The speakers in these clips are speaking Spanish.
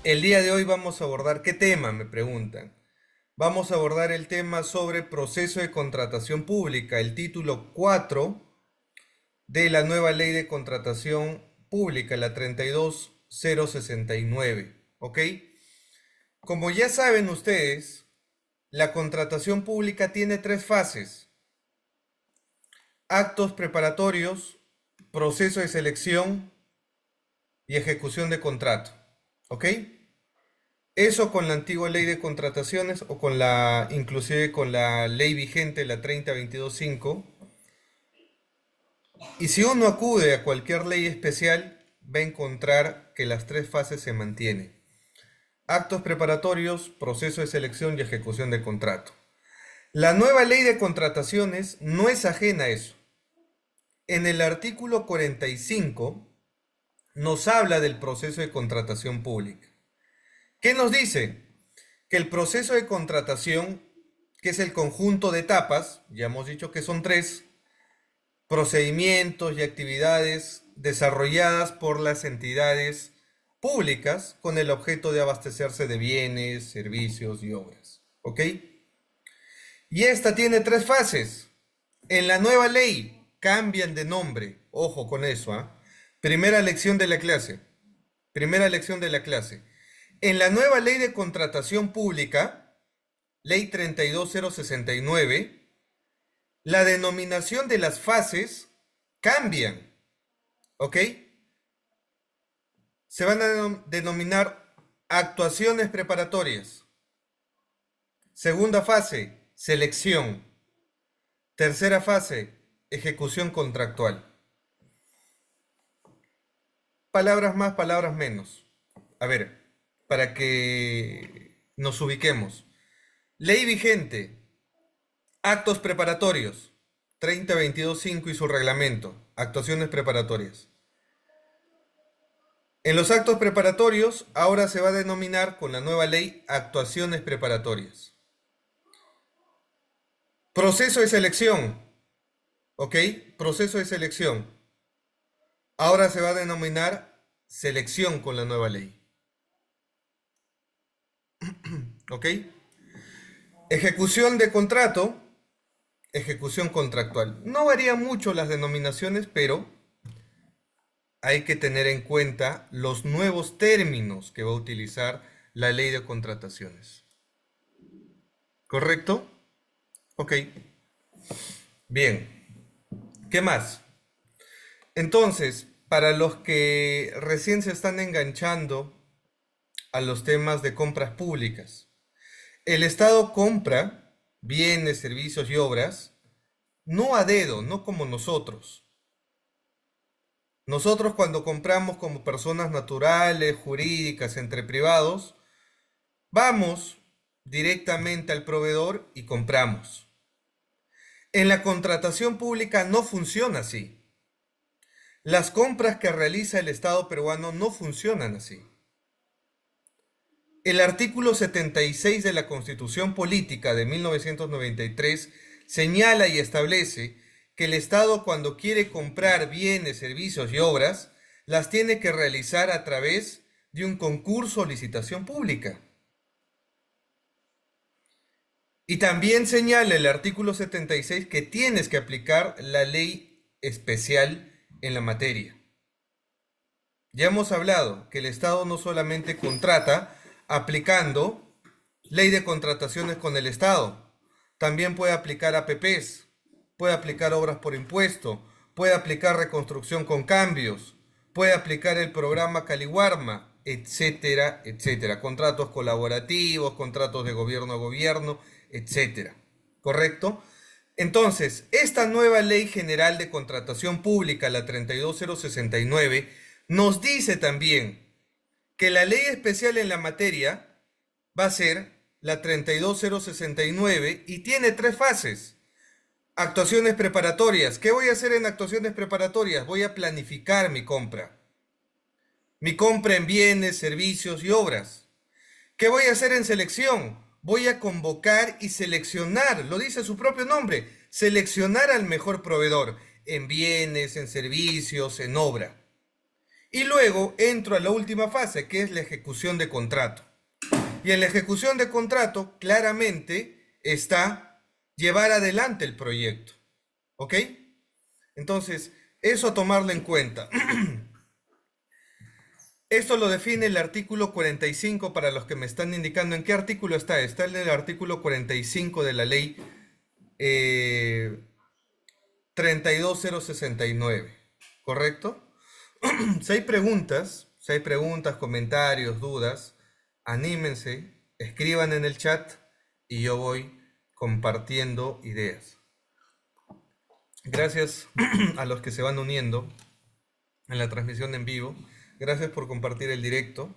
El día de hoy vamos a abordar, ¿qué tema? Me preguntan. Vamos a abordar el tema sobre proceso de contratación pública, el título 4 de la nueva ley de contratación pública, la 32069. ¿Ok? Como ya saben ustedes, la contratación pública tiene tres fases: actos preparatorios, proceso de selección y ejecución de contrato. ¿Ok? Eso con la antigua ley de contrataciones o con inclusive con la ley vigente, la 3022.5. Y si uno acude a cualquier ley especial, va a encontrar que las tres fases se mantienen: actos preparatorios, proceso de selección y ejecución de contrato. La nueva ley de contrataciones no es ajena a eso. En el artículo 45 nos habla del proceso de contratación pública. ¿Qué nos dice? Que el proceso de contratación, que es el conjunto de etapas, ya hemos dicho que son tres, procedimientos y actividades desarrolladas por las entidades públicas con el objeto de abastecerse de bienes, servicios y obras. ¿Ok? Y esta tiene tres fases. En la nueva ley cambian de nombre. Ojo con eso, ¿ah? Primera lección de la clase. Primera lección de la clase. En la nueva ley de contratación pública, ley 32069, la denominación de las fases cambian. ¿Ok? Se van a denominar actuaciones preparatorias. Segunda fase, selección. Tercera fase, ejecución contractual. Palabras más, palabras menos. A ver, para que nos ubiquemos. Ley vigente, actos preparatorios, 3022.5 y su reglamento, actuaciones preparatorias. En los actos preparatorios ahora se va a denominar con la nueva ley actuaciones preparatorias. Proceso de selección, ¿ok? Proceso de selección. Ahora se va a denominar selección con la nueva ley, ¿ok? Ejecución de contrato, ejecución contractual. No varían mucho las denominaciones, pero hay que tener en cuenta los nuevos términos que va a utilizar la ley de contrataciones. ¿Correcto? Ok. Bien. ¿Qué más? Entonces, para los que recién se están enganchando a los temas de compras públicas, el Estado compra bienes, servicios y obras no a dedo, no como nosotros. Nosotros cuando compramos como personas naturales, jurídicas, entre privados, vamos directamente al proveedor y compramos. En la contratación pública no funciona así. Las compras que realiza el Estado peruano no funcionan así. El artículo 76 de la Constitución Política de 1993 señala y establece que el Estado, cuando quiere comprar bienes, servicios y obras, las tiene que realizar a través de un concurso o licitación pública. Y también señala el artículo 76 que tienes que aplicar la ley especial en la materia. Ya hemos hablado que el Estado no solamente contrata aplicando ley de contrataciones con el Estado, también puede aplicar APPs, puede aplicar obras por impuesto, puede aplicar reconstrucción con cambios, puede aplicar el programa Caliwarma, etcétera, etcétera. Contratos colaborativos, contratos de gobierno a gobierno, etcétera. ¿Correcto? Entonces, esta nueva Ley General de Contratación Pública, la 32069, nos dice también que la ley especial en la materia va a ser la 32069 y tiene tres fases. Actuaciones preparatorias. ¿Qué voy a hacer en actuaciones preparatorias? Voy a planificar mi compra. Mi compra en bienes, servicios y obras. ¿Qué voy a hacer en selección? Voy a convocar y seleccionar, lo dice su propio nombre, seleccionar al mejor proveedor en bienes, en servicios, en obra. Y luego entro a la última fase, que es la ejecución de contrato. Y en la ejecución de contrato, claramente está llevar adelante el proyecto. ¿Ok? Entonces, eso a tomarlo en cuenta. Esto lo define el artículo 45 para los que me están indicando en qué artículo está. Está en el artículo 45 de la ley 32069. ¿Correcto? Si hay preguntas, comentarios, dudas, anímense, escriban en el chat y yo voy compartiendo ideas. Gracias a los que se van uniendo en la transmisión en vivo. Gracias por compartir el directo.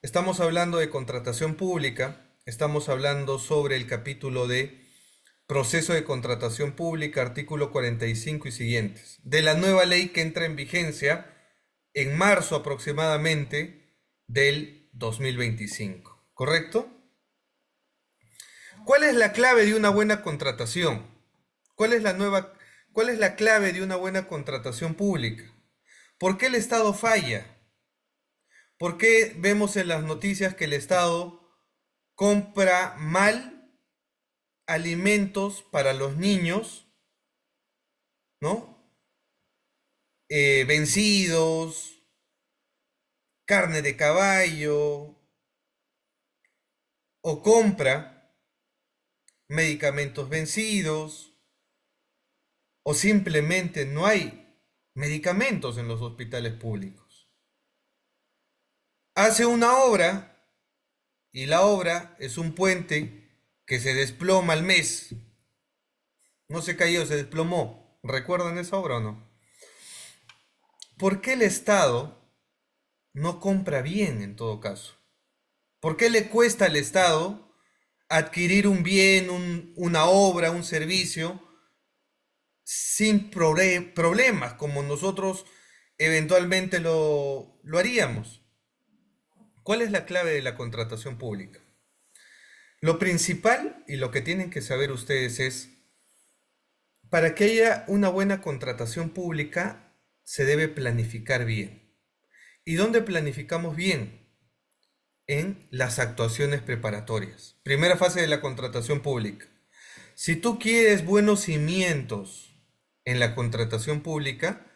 Estamos hablando de contratación pública. Estamos hablando sobre el capítulo de proceso de contratación pública, artículo 45 y siguientes, de la nueva ley que entra en vigencia en marzo aproximadamente del 2025. ¿Correcto? ¿Cuál es la clave de una buena contratación? ¿Cuál es la clave de una buena contratación pública? ¿Por qué el Estado falla? ¿Por qué vemos en las noticias que el Estado compra mal alimentos para los niños, ¿no? Vencidos, carne de caballo, o compra medicamentos vencidos, o simplemente no hay medicamentos en los hospitales públicos? Hace una obra y la obra es un puente que se desploma al mes. No se cayó, se desplomó. ¿Recuerdan esa obra o no? ¿Por qué el Estado no compra bien en todo caso? ¿Por qué le cuesta al Estado adquirir un bien, una obra, un servicio sin problemas como nosotros eventualmente lo haríamos? ¿Cuál es la clave de la contratación pública? Lo principal y lo que tienen que saber ustedes es, para que haya una buena contratación pública se debe planificar bien. ¿Y dónde planificamos bien? En las actuaciones preparatorias. Primera fase de la contratación pública. Si tú quieres buenos cimientos en la contratación pública,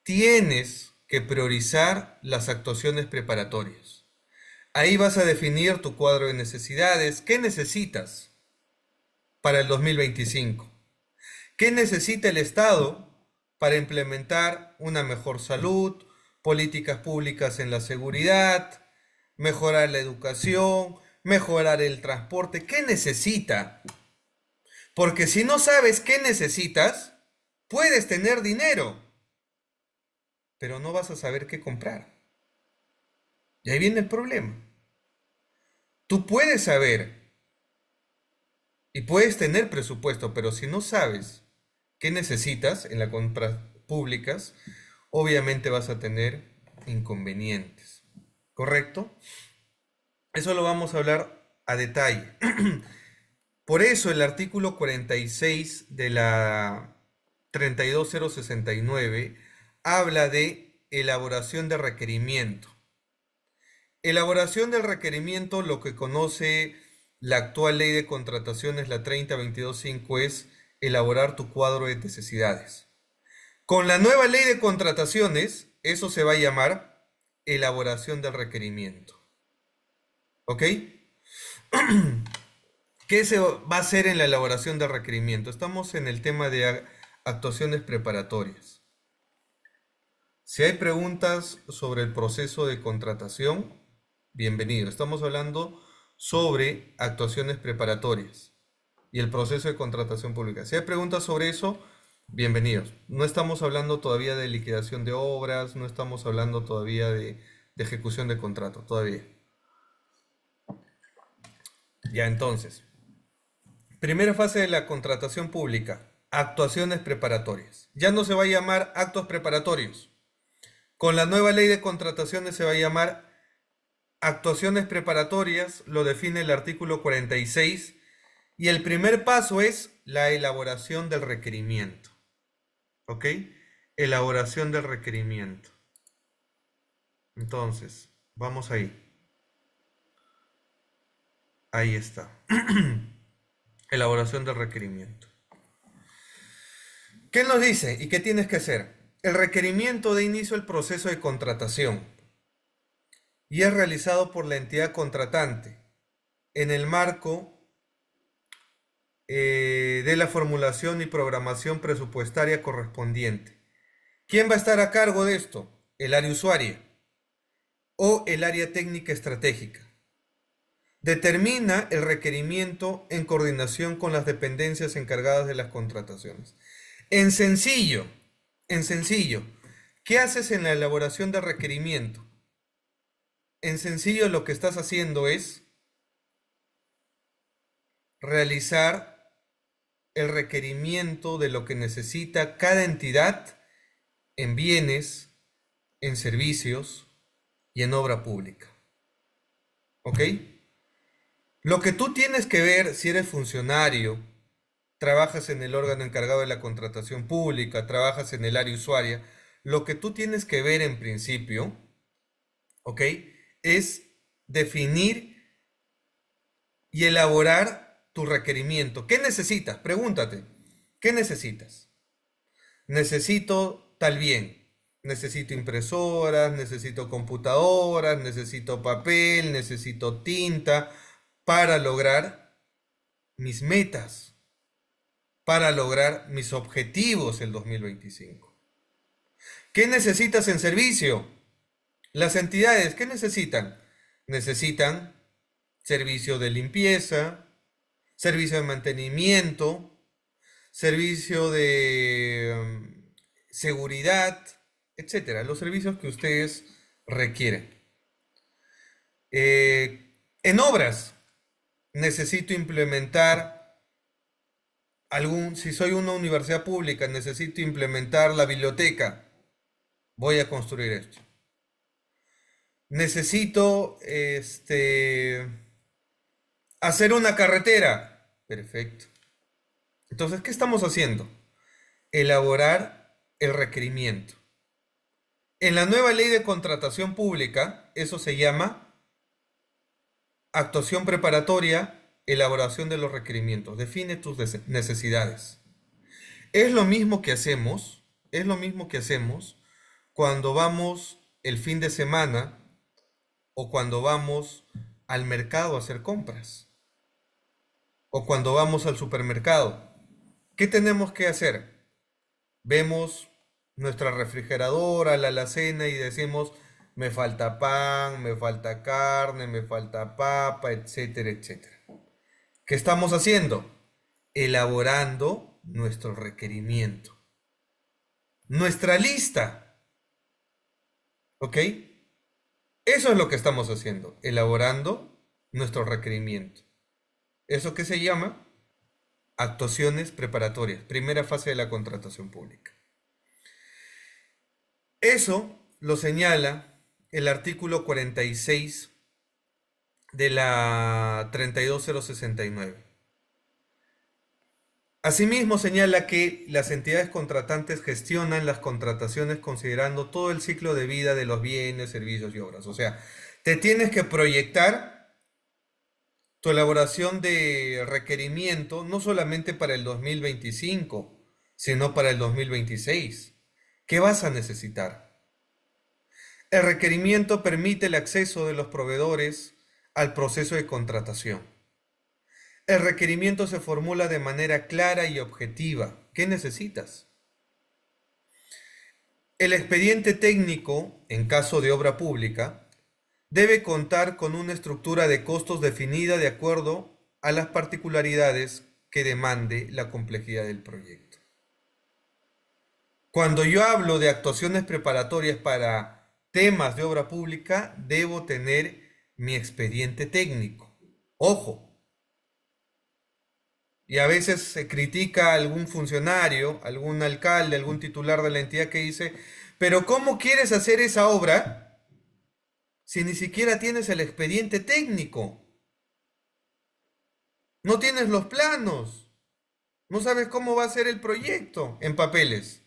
tienes que priorizar las actuaciones preparatorias. Ahí vas a definir tu cuadro de necesidades. ¿Qué necesitas para el 2025? ¿Qué necesita el Estado para implementar una mejor salud, políticas públicas en la seguridad, mejorar la educación, mejorar el transporte? ¿Qué necesita? Porque si no sabes qué necesitas, puedes tener dinero, pero no vas a saber qué comprar. Y ahí viene el problema. Tú puedes saber y puedes tener presupuesto, pero si no sabes qué necesitas en las compras públicas, obviamente vas a tener inconvenientes. ¿Correcto? Eso lo vamos a hablar a detalle. Por eso el artículo 46 de la 32069 habla de elaboración de requerimiento. Elaboración del requerimiento, lo que conoce la actual ley de contrataciones, la 30225, es elaborar tu cuadro de necesidades. Con la nueva ley de contrataciones, eso se va a llamar elaboración del requerimiento. ¿Ok? ¿Qué se va a hacer en la elaboración del requerimiento? Estamos en el tema de actuaciones preparatorias. Si hay preguntas sobre el proceso de contratación, bienvenido. Estamos hablando sobre actuaciones preparatorias y el proceso de contratación pública. Si hay preguntas sobre eso, bienvenidos. No estamos hablando todavía de liquidación de obras, no estamos hablando todavía de ejecución de contrato, todavía. Ya, entonces, primera fase de la contratación pública, actuaciones preparatorias. Ya no se va a llamar actos preparatorios. Con la nueva ley de contrataciones se va a llamar actuaciones preparatorias, lo define el artículo 46, y el primer paso es la elaboración del requerimiento. ¿Ok? Elaboración del requerimiento. Entonces, vamos ahí. Ahí está. Elaboración del requerimiento. ¿Qué nos dice y qué tienes que hacer? El requerimiento da inicio al proceso de contratación y es realizado por la entidad contratante en el marco de la formulación y programación presupuestaria correspondiente. ¿Quién va a estar a cargo de esto? El área usuaria o el área técnica estratégica. Determina el requerimiento en coordinación con las dependencias encargadas de las contrataciones. En sencillo, ¿qué haces en la elaboración del requerimiento? En sencillo, lo que estás haciendo es realizar el requerimiento de lo que necesita cada entidad en bienes, en servicios y en obra pública. ¿Ok? Lo que tú tienes que ver si eres funcionario, trabajas en el órgano encargado de la contratación pública, trabajas en el área usuaria, lo que tú tienes que ver en principio, ¿ok? Es definir y elaborar tu requerimiento. ¿Qué necesitas? Pregúntate, ¿qué necesitas? Necesito tal bien, necesito impresoras, necesito computadoras, necesito papel, necesito tinta para lograr mis metas, para lograr mis objetivos el 2025. ¿Qué necesitas en servicio? Las entidades, ¿qué necesitan? Necesitan servicio de limpieza, servicio de mantenimiento, servicio de seguridad, etcétera, los servicios que ustedes requieren. En obras, necesito implementar si soy una universidad pública, necesito implementar la biblioteca, voy a construir esto. Necesito hacer una carretera, perfecto. Entonces, ¿qué estamos haciendo? Elaborar el requerimiento. En la nueva ley de contratación pública, eso se llama actuación preparatoria, elaboración de los requerimientos. Define tus necesidades. Es lo mismo que hacemos cuando vamos el fin de semana o cuando vamos al mercado a hacer compras o cuando vamos al supermercado. ¿Qué tenemos que hacer? Vemos nuestra refrigeradora, la alacena y decimos, me falta pan, me falta carne, me falta papa, etcétera, etcétera. ¿Qué estamos haciendo? Elaborando nuestro requerimiento. Nuestra lista. ¿Ok? Eso es lo que estamos haciendo, elaborando nuestro requerimiento. ¿Eso qué se llama? Actuaciones preparatorias, primera fase de la contratación pública. Eso lo señala el artículo 46 de la 32069. Asimismo, señala que las entidades contratantes gestionan las contrataciones considerando todo el ciclo de vida de los bienes, servicios y obras. O sea, te tienes que proyectar tu elaboración de requerimiento no solamente para el 2025, sino para el 2026. ¿Qué vas a necesitar? El requerimiento permite el acceso de los proveedores al proceso de contratación. El requerimiento se formula de manera clara y objetiva. ¿Qué necesitas? El expediente técnico, en caso de obra pública, debe contar con una estructura de costos definida de acuerdo a las particularidades que demande la complejidad del proyecto. Cuando yo hablo de actuaciones preparatorias para temas de obra pública, debo tener mi expediente técnico. Ojo. Y a veces se critica a algún funcionario, algún alcalde, algún titular de la entidad que dice, pero ¿cómo quieres hacer esa obra si ni siquiera tienes el expediente técnico? No tienes los planos, no sabes cómo va a ser el proyecto en papeles.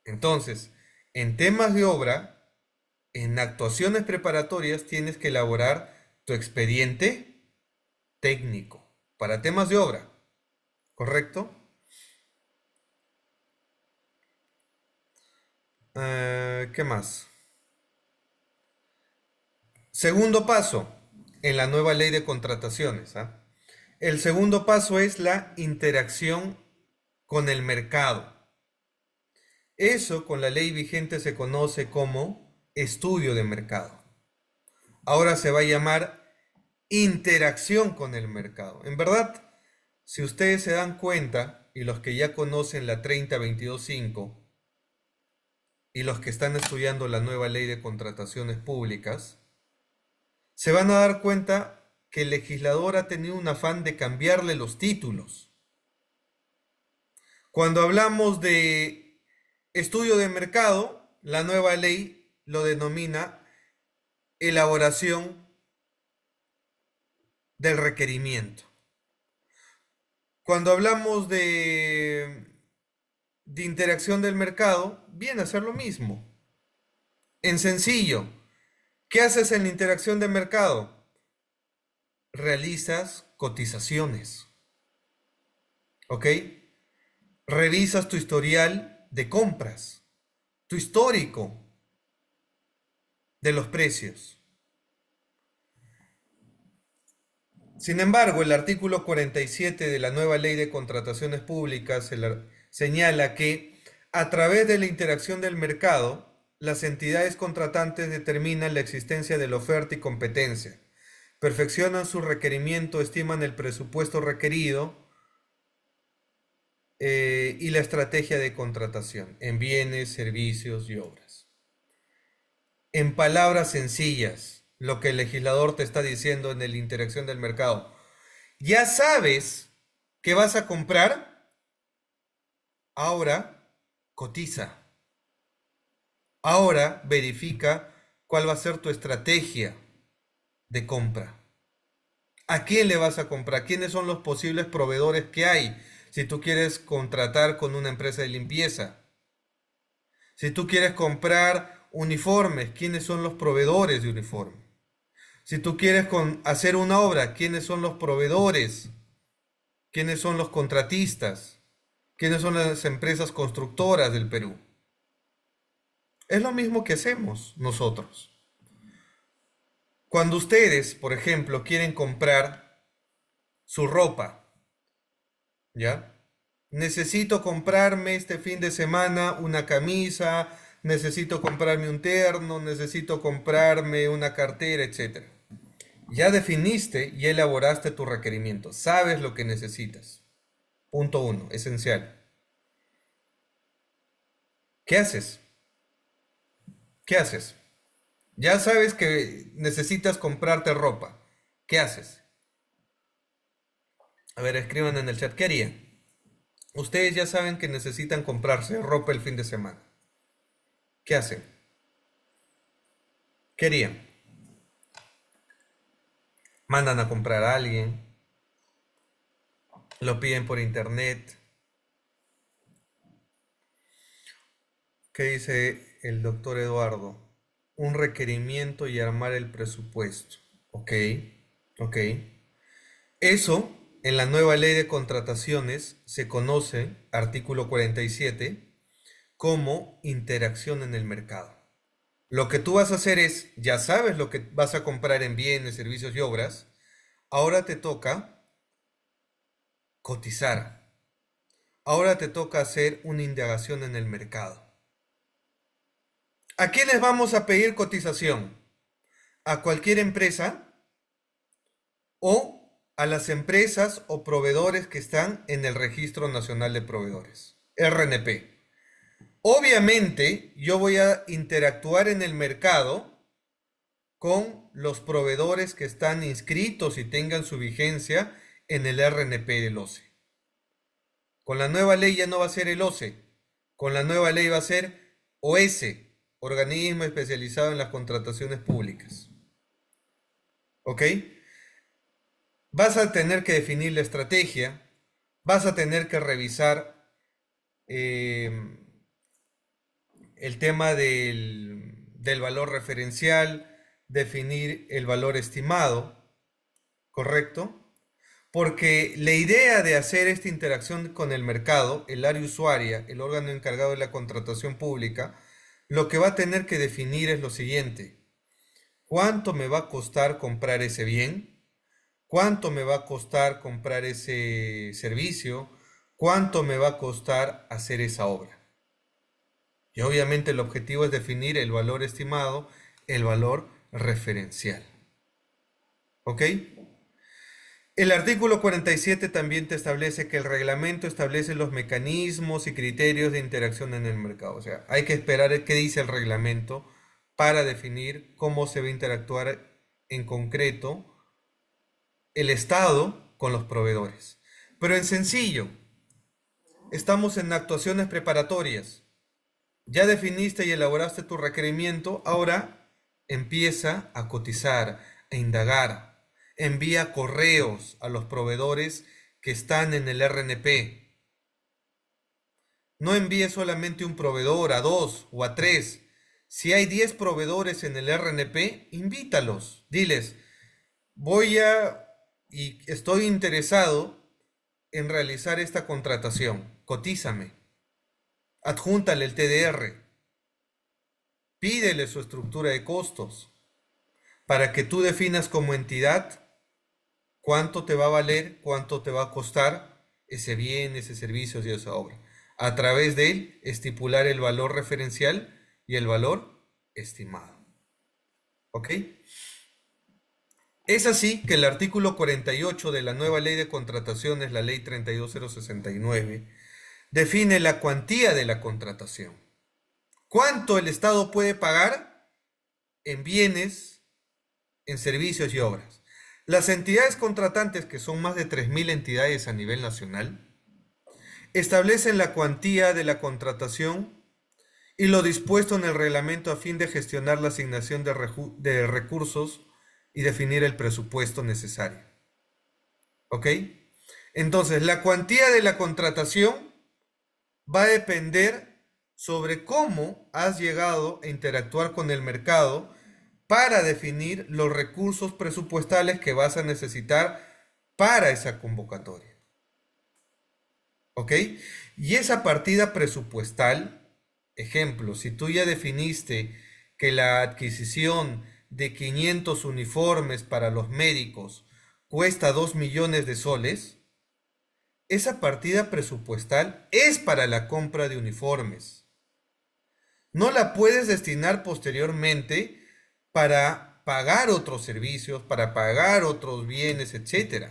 Entonces, En temas de obra, en actuaciones preparatorias, tienes que elaborar tu expediente técnico para temas de obra, ¿correcto? ¿Qué más? Segundo paso en la nueva ley de contrataciones, ¿ah? El segundo paso es la interacción con el mercado. Eso con la ley vigente se conoce como estudio de mercado. Ahora se va a llamar interacción con el mercado. En verdad, si ustedes se dan cuenta, y los que ya conocen la 3022.5 y los que están estudiando la nueva ley de contrataciones públicas, se van a dar cuenta que el legislador ha tenido un afán de cambiarle los títulos. Cuando hablamos de estudio de mercado, la nueva ley lo denomina elaboración del requerimiento. Cuando hablamos de interacción del mercado, viene a ser lo mismo. En sencillo, ¿qué haces en la interacción de mercado? Realizas cotizaciones, ¿ok? Revisas tu historial de compras, tu histórico de los precios. Sin embargo, el artículo 47 de la nueva ley de contrataciones públicas señala que a través de la interacción del mercado, las entidades contratantes determinan la existencia de la oferta y competencia, perfeccionan su requerimiento, estiman el presupuesto requerido y la estrategia de contratación en bienes, servicios y obras. En palabras sencillas, lo que el legislador te está diciendo en la interacción del mercado. Ya sabes que vas a comprar, ahora cotiza. Ahora verifica cuál va a ser tu estrategia de compra. ¿A quién le vas a comprar? ¿Quiénes son los posibles proveedores que hay? Si tú quieres contratar con una empresa de limpieza. Si tú quieres comprar uniformes, ¿quiénes son los proveedores de uniformes? Si tú quieres hacer una obra, ¿quiénes son los proveedores? ¿Quiénes son los contratistas? ¿Quiénes son las empresas constructoras del Perú? Es lo mismo que hacemos nosotros. Cuando ustedes, por ejemplo, quieren comprar su ropa, ¿ya? Necesito comprarme este fin de semana una camisa, necesito comprarme un terno, necesito comprarme una cartera, etc. Ya definiste y elaboraste tu requerimiento. Sabes lo que necesitas. Punto uno, esencial. ¿Qué haces? ¿Qué haces? Ya sabes que necesitas comprarte ropa. ¿Qué haces? A ver, escriban en el chat. ¿Qué harían? Ustedes ya saben que necesitan comprarse ropa el fin de semana. ¿Qué hacen? ¿Qué harían? Mandan a comprar a alguien, lo piden por internet. ¿Qué dice el doctor Eduardo? Un requerimiento y armar el presupuesto. Ok, ok. Eso en la nueva ley de contrataciones se conoce, artículo 47, como interacción en el mercado. Lo que tú vas a hacer es, ya sabes lo que vas a comprar en bienes, servicios y obras, ahora te toca cotizar. Ahora te toca hacer una indagación en el mercado. ¿A quiénes vamos a pedir cotización? ¿A cualquier empresa o a las empresas o proveedores que están en el Registro Nacional de Proveedores, RNP? Obviamente, yo voy a interactuar en el mercado con los proveedores que están inscritos y tengan su vigencia en el RNP del OCE. Con la nueva ley ya no va a ser el OCE, con la nueva ley va a ser OS, Organismo Especializado en las Contrataciones Públicas. ¿Ok? Vas a tener que definir la estrategia, vas a tener que revisar el tema del valor referencial, definir el valor estimado, ¿correcto? Porque la idea de hacer esta interacción con el mercado, el área usuaria, el órgano encargado de la contratación pública, lo que va a tener que definir es lo siguiente. ¿Cuánto me va a costar comprar ese bien? ¿Cuánto me va a costar comprar ese servicio? ¿Cuánto me va a costar hacer esa obra? Y obviamente el objetivo es definir el valor estimado, el valor referencial. ¿Ok? El artículo 47 también te establece que el reglamento establece los mecanismos y criterios de interacción en el mercado. O sea, hay que esperar qué dice el reglamento para definir cómo se va a interactuar en concreto el Estado con los proveedores. Pero en sencillo, estamos en actuaciones preparatorias. Ya definiste y elaboraste tu requerimiento, ahora empieza a cotizar, a indagar. Envía correos a los proveedores que están en el RNP. No envíe solamente un proveedor, a 2 o a 3. Si hay 10 proveedores en el RNP, invítalos. Diles, y estoy interesado en realizar esta contratación. Cotízame. Adjúntale el TDR. Pídele su estructura de costos para que tú definas como entidad cuánto te va a valer, cuánto te va a costar ese bien, ese servicio y esa obra. A través de él, estipular el valor referencial y el valor estimado. ¿Ok? Es así que el artículo 48 de la nueva ley de contrataciones, la ley 32069, define la cuantía de la contratación. ¿Cuánto el Estado puede pagar en bienes, en servicios y obras? Las entidades contratantes, que son más de 3.000 entidades a nivel nacional, establecen la cuantía de la contratación y lo dispuesto en el reglamento a fin de gestionar la asignación de recursos y definir el presupuesto necesario. ¿Ok? Entonces, la cuantía de la contratación va a depender sobre cómo has llegado a interactuar con el mercado para definir los recursos presupuestales que vas a necesitar para esa convocatoria. ¿Ok? Y esa partida presupuestal, ejemplo, si tú ya definiste que la adquisición de 500 uniformes para los médicos cuesta 2 millones de soles, esa partida presupuestal es para la compra de uniformes. No la puedes destinar posteriormente para pagar otros servicios, para pagar otros bienes, etc.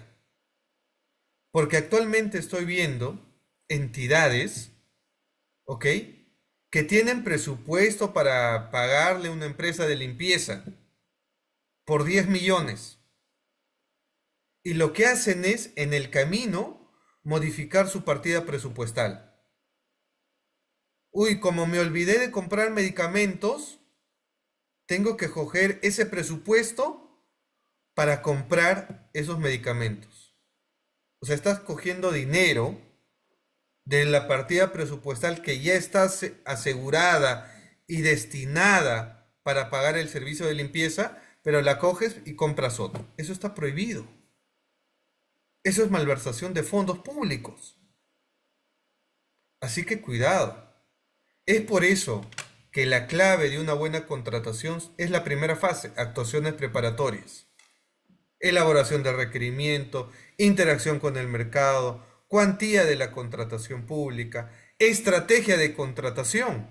Porque actualmente estoy viendo entidades, ¿ok?, que tienen presupuesto para pagarle a una empresa de limpieza por 10 millones. Y lo que hacen es, en el camino, modificar su partida presupuestal. Uy, como me olvidé de comprar medicamentos, tengo que coger ese presupuesto para comprar esos medicamentos. O sea, estás cogiendo dinero de la partida presupuestal que ya está asegurada y destinada para pagar el servicio de limpieza, pero la coges y compras otro. Eso está prohibido. Eso es malversación de fondos públicos. Así que cuidado. Es por eso que la clave de una buena contratación es la primera fase, actuaciones preparatorias. Elaboración de requerimiento, interacción con el mercado, cuantía de la contratación pública, estrategia de contratación.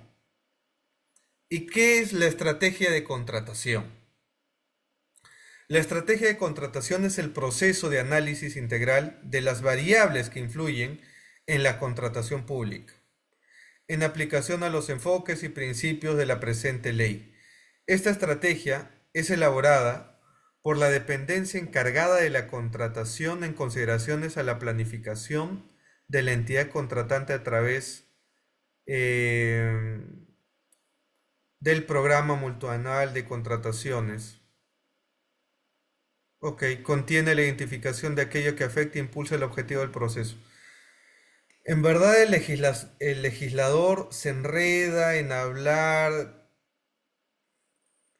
¿Y qué es la estrategia de contratación? La estrategia de contratación es el proceso de análisis integral de las variables que influyen en la contratación pública, en aplicación a los enfoques y principios de la presente ley. Esta estrategia es elaborada por la dependencia encargada de la contratación en consideraciones a la planificación de la entidad contratante a través del programa multianual de contrataciones. Ok, contiene la identificación de aquello que afecta e impulsa el objetivo del proceso. En verdad el legislador se enreda en hablar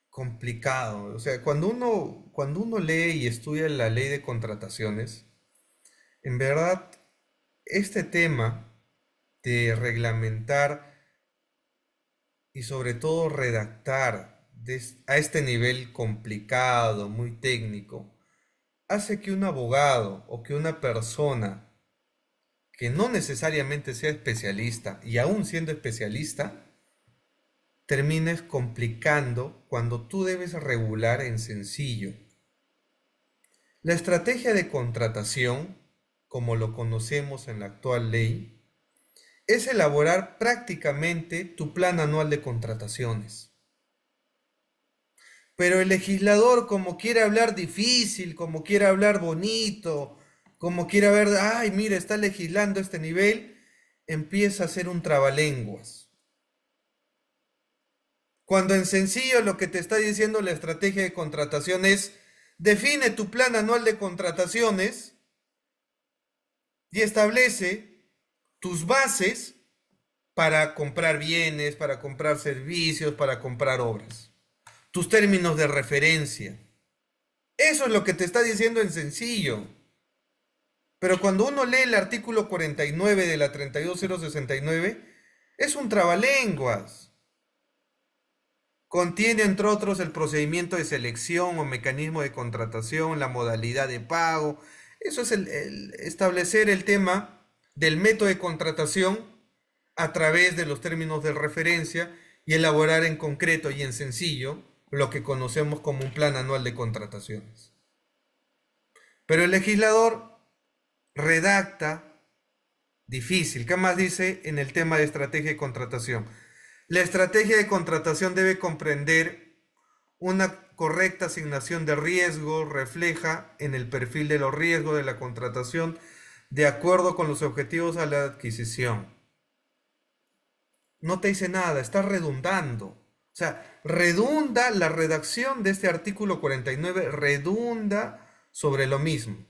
complicado. O sea, cuando uno lee y estudia la ley de contrataciones, en verdad este tema de reglamentar y sobre todo redactar a este nivel complicado, muy técnico, hace que un abogado o que una persona que no necesariamente sea especialista y aún siendo especialista, termines complicando cuando tú debes regular en sencillo. La estrategia de contratación, como lo conocemos en la actual ley, es elaborar prácticamente tu plan anual de contrataciones. Pero el legislador, como quiere hablar difícil, como quiere hablar bonito, como quiere ver, ay, mira, está legislando a este nivel, empieza a hacer un trabalenguas. Cuando en sencillo lo que te está diciendo la estrategia de contratación es, define tu plan anual de contrataciones y establece tus bases para comprar bienes, para comprar servicios, para comprar obras. Tus términos de referencia. Eso es lo que te está diciendo en sencillo. Pero cuando uno lee el artículo 49 de la 32069, es un trabalenguas. Contiene, entre otros, el procedimiento de selección o mecanismo de contratación, la modalidad de pago. Eso es el establecer el tema del método de contratación a través de los términos de referencia y elaborar en concreto y en sencillo lo que conocemos como un plan anual de contrataciones. Pero el legislador redacta difícil. ¿Qué más dice en el tema de estrategia de contratación? La estrategia de contratación debe comprender una correcta asignación de riesgo, refleja en el perfil de los riesgos de la contratación de acuerdo con los objetivos a la adquisición. No te dice nada, está redundando. O sea, redunda la redacción de este artículo 49, redunda sobre lo mismo.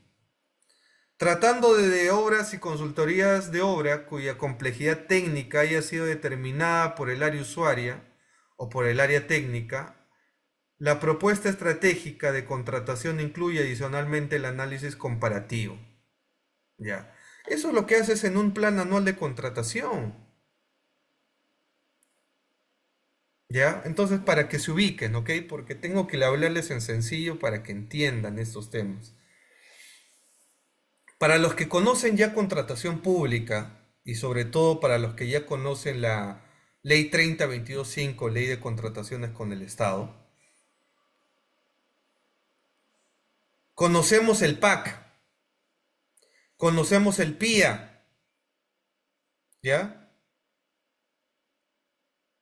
Tratando de obras y consultorías de obra cuya complejidad técnica haya sido determinada por el área usuaria o por el área técnica, la propuesta estratégica de contratación incluye adicionalmente el análisis comparativo. Ya. Eso es lo que haces en un plan anual de contratación. ¿Ya? Entonces, para que se ubiquen, ¿ok? Porque tengo que hablarles en sencillo para que entiendan estos temas. Para los que conocen ya contratación pública y sobre todo para los que ya conocen la Ley 30.22.5, Ley de Contrataciones con el Estado, conocemos el PAC, conocemos el PIA, ¿ya?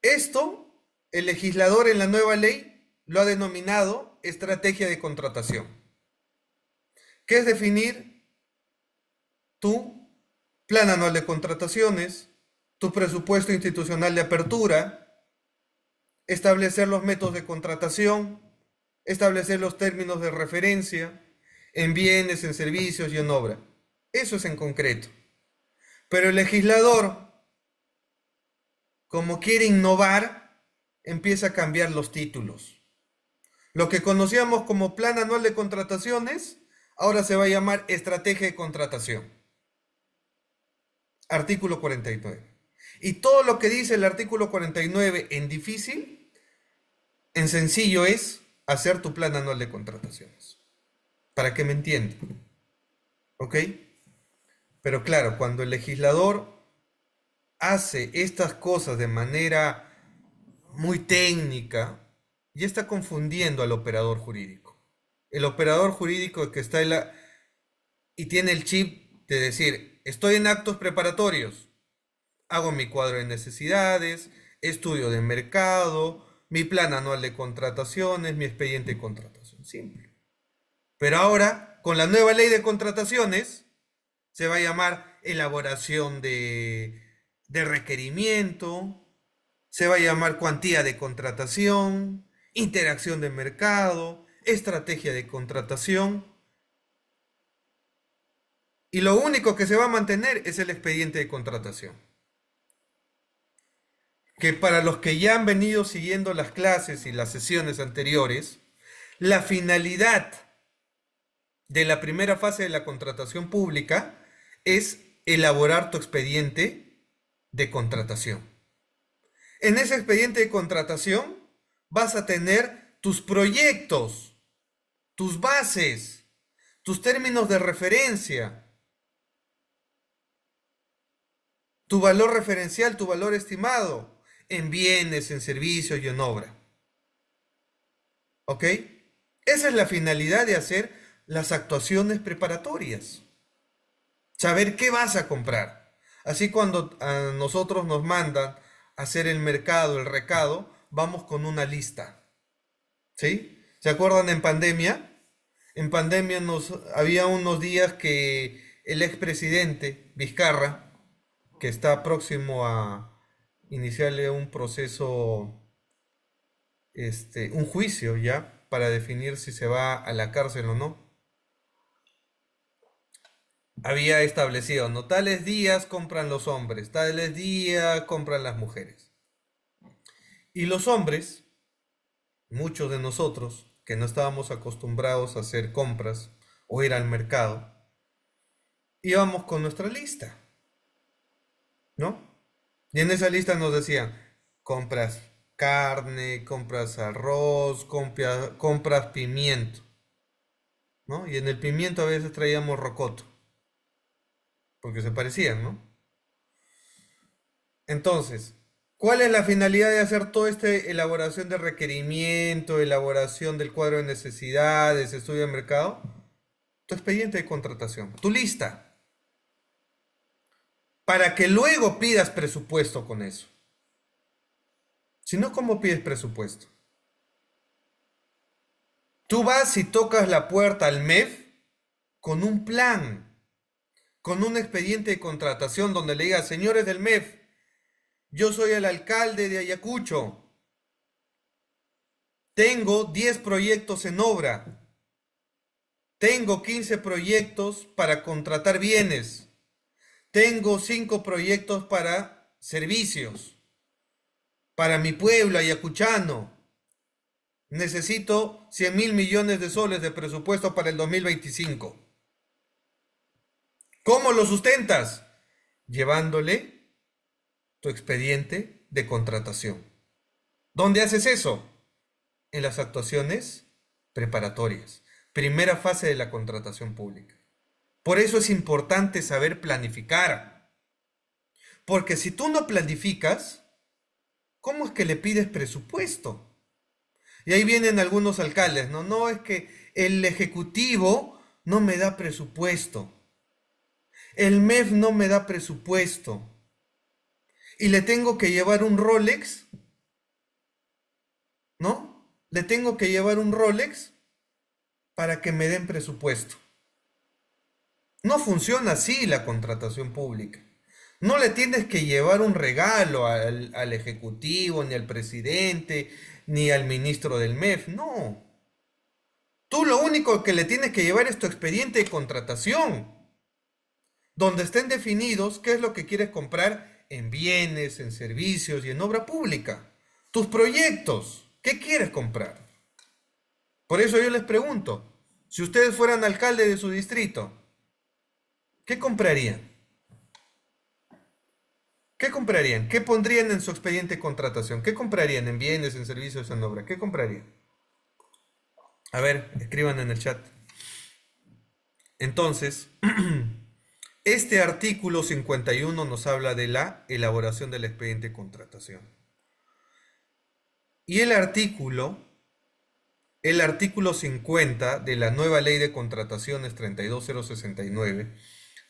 Esto, el legislador en la nueva ley lo ha denominado estrategia de contratación, que es definir tu plan anual de contrataciones, tu presupuesto institucional de apertura, establecer los métodos de contratación, establecer los términos de referencia en bienes, en servicios y en obra. Eso es en concreto. Pero el legislador, como quiere innovar, empieza a cambiar los títulos. Lo que conocíamos como Plan Anual de Contrataciones, ahora se va a llamar Estrategia de Contratación. Artículo 49. Y todo lo que dice el artículo 49 en difícil, en sencillo es hacer tu plan anual de contrataciones. Para que me entiendan. ¿Ok? Pero claro, cuando el legislador hace estas cosas de manera muy técnica, ya está confundiendo al operador jurídico. El operador jurídico que está y tiene el chip de decir, estoy en actos preparatorios, hago mi cuadro de necesidades, estudio de mercado, mi plan anual de contrataciones, mi expediente de contratación. Simple. Pero ahora, con la nueva ley de contrataciones, se va a llamar elaboración de requerimiento, se va a llamar cuantía de contratación, interacción de mercado, estrategia de contratación. Y lo único que se va a mantener es el expediente de contratación. Que para los que ya han venido siguiendo las clases y las sesiones anteriores, la finalidad de la primera fase de la contratación pública es elaborar tu expediente de contratación. En ese expediente de contratación vas a tener tus proyectos, tus bases, tus términos de referencia, tu valor referencial, tu valor estimado en bienes, en servicios y en obra. ¿Ok? Esa es la finalidad de hacer las actuaciones preparatorias. Saber qué vas a comprar. Así cuando a nosotros nos mandan a hacer el mercado, el recado, vamos con una lista. ¿Sí? ¿Se acuerdan en pandemia? En pandemia había unos días que el expresidente Vizcarra, que está próximo a iniciarle un proceso, un juicio ya, para definir si se va a la cárcel o no, había establecido, no, tales días compran los hombres, tales días compran las mujeres. Y los hombres, muchos de nosotros, que no estábamos acostumbrados a hacer compras o ir al mercado, íbamos con nuestra lista, ¿no? Y en esa lista nos decían, compras carne, compras arroz, compras pimiento, ¿no? Y en el pimiento a veces traíamos rocoto, porque se parecían, ¿no? Entonces, ¿cuál es la finalidad de hacer toda esta elaboración de requerimiento, elaboración del cuadro de necesidades, estudio de mercado? Tu expediente de contratación, tu lista, para que luego pidas presupuesto con eso. Si no, ¿cómo pides presupuesto? Tú vas y tocas la puerta al MEF con un plan, con un expediente de contratación donde le digas, señores del MEF, yo soy el alcalde de Ayacucho, tengo 10 proyectos en obra, tengo 15 proyectos para contratar bienes, tengo 5 proyectos para servicios, para mi pueblo ayacuchano. Necesito 100.000 millones de soles de presupuesto para el 2025. ¿Cómo lo sustentas? Llevándole tu expediente de contratación. ¿Dónde haces eso? En las actuaciones preparatorias. Primera fase de la contratación pública. Por eso es importante saber planificar. Porque si tú no planificas, ¿cómo es que le pides presupuesto? Y ahí vienen algunos alcaldes, ¿no? No, es que el ejecutivo no me da presupuesto. El MEF no me da presupuesto. Y le tengo que llevar un Rolex, ¿no? Le tengo que llevar un Rolex para que me den presupuesto. No funciona así la contratación pública. No le tienes que llevar un regalo al ejecutivo, ni al presidente, ni al ministro del MEF. No. Tú lo único que le tienes que llevar es tu expediente de contratación, donde estén definidos qué es lo que quieres comprar en bienes, en servicios y en obra pública. Tus proyectos, ¿qué quieres comprar? Por eso yo les pregunto, si ustedes fueran alcalde de su distrito, ¿qué comprarían? ¿Qué comprarían? ¿Qué pondrían en su expediente de contratación? ¿Qué comprarían en bienes, en servicios, en obra? ¿Qué comprarían? A ver, escriban en el chat. Entonces, este artículo 51 nos habla de la elaboración del expediente de contratación. Y el artículo 50 de la nueva ley de contrataciones 32069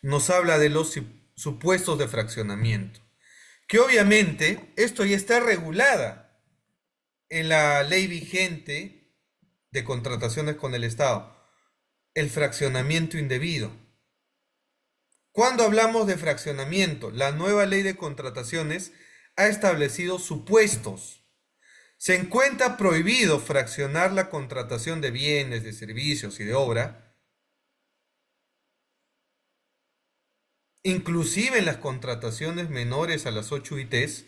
nos habla de los supuestos de fraccionamiento. Que obviamente esto ya está regulada en la ley vigente de contrataciones con el Estado. El fraccionamiento indebido. Cuando hablamos de fraccionamiento, la nueva ley de contrataciones ha establecido supuestos. Se encuentra prohibido fraccionar la contratación de bienes, de servicios y de obra inclusive en las contrataciones menores a las 8 UITs,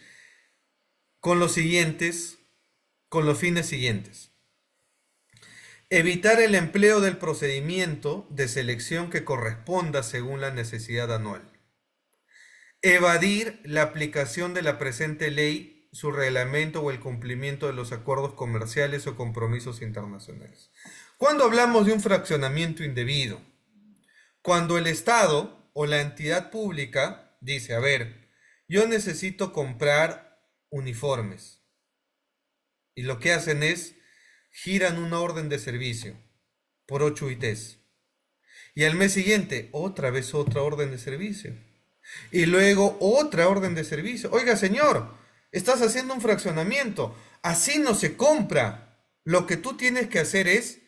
con los fines siguientes. Evitar el empleo del procedimiento de selección que corresponda según la necesidad anual. Evadir la aplicación de la presente ley, su reglamento o el cumplimiento de los acuerdos comerciales o compromisos internacionales. Cuando hablamos de un fraccionamiento indebido, cuando el Estado o la entidad pública dice, a ver, yo necesito comprar uniformes, y lo que hacen es giran una orden de servicio por 8 UITs. Y al mes siguiente, otra vez otra orden de servicio. Y luego otra orden de servicio. Oiga, señor, estás haciendo un fraccionamiento. Así no se compra. Lo que tú tienes que hacer es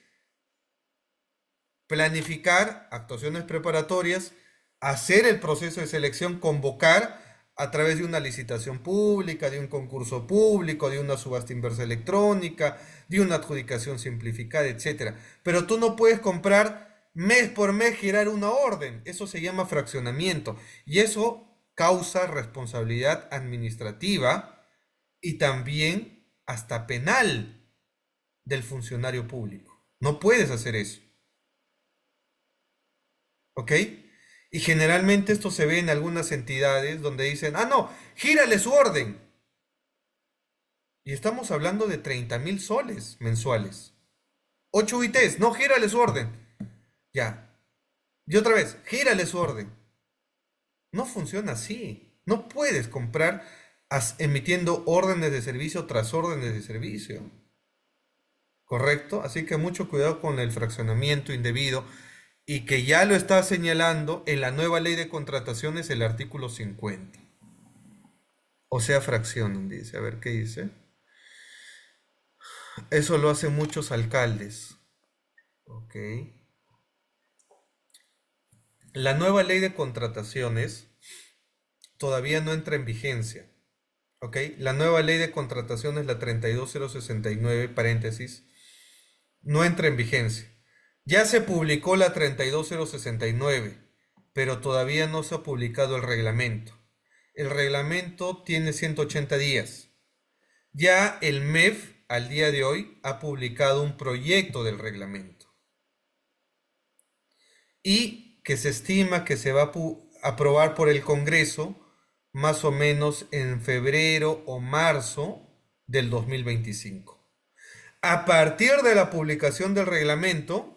planificar actuaciones preparatorias, hacer el proceso de selección, convocar a través de una licitación pública, de un concurso público, de una subasta inversa electrónica, de una adjudicación simplificada, etc. Pero tú no puedes comprar mes por mes, girar una orden. Eso se llama fraccionamiento. Y eso causa responsabilidad administrativa y también hasta penal del funcionario público. No puedes hacer eso. ¿Ok? Y generalmente esto se ve en algunas entidades donde dicen, ah, no, gírale su orden. Y estamos hablando de 30.000 soles mensuales. 8 UITs, no, gírale su orden. Ya. Y otra vez, gírale su orden. No funciona así. No puedes comprar emitiendo órdenes de servicio tras órdenes de servicio. ¿Correcto? Así que mucho cuidado con el fraccionamiento indebido. Y que ya lo está señalando en la nueva ley de contrataciones el artículo 50. O sea, fraccionan, dice. A ver, ¿qué dice? Eso lo hacen muchos alcaldes. Ok. La nueva ley de contrataciones todavía no entra en vigencia. Ok. La nueva ley de contrataciones, la 32069, paréntesis, no entra en vigencia. Ya se publicó la 32069, pero todavía no se ha publicado el reglamento. El reglamento tiene 180 días. Ya el MEF, al día de hoy, ha publicado un proyecto del reglamento. Y que se estima que se va a aprobar por el Congreso más o menos en febrero o marzo del 2025. A partir de la publicación del reglamento,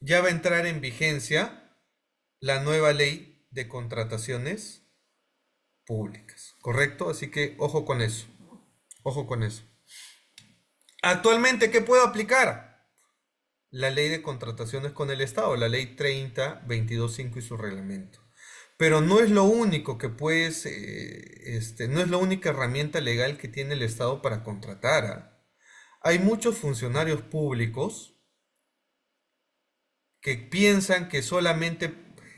ya va a entrar en vigencia la nueva ley de contrataciones públicas, ¿correcto? Así que ojo con eso, ojo con eso. Actualmente, ¿qué puedo aplicar? La ley de contrataciones con el Estado, la ley 30.22.5 y su reglamento. Pero no es lo único que puedes, no es la única herramienta legal que tiene el Estado para contratar. Hay muchos funcionarios públicos que piensan que solamente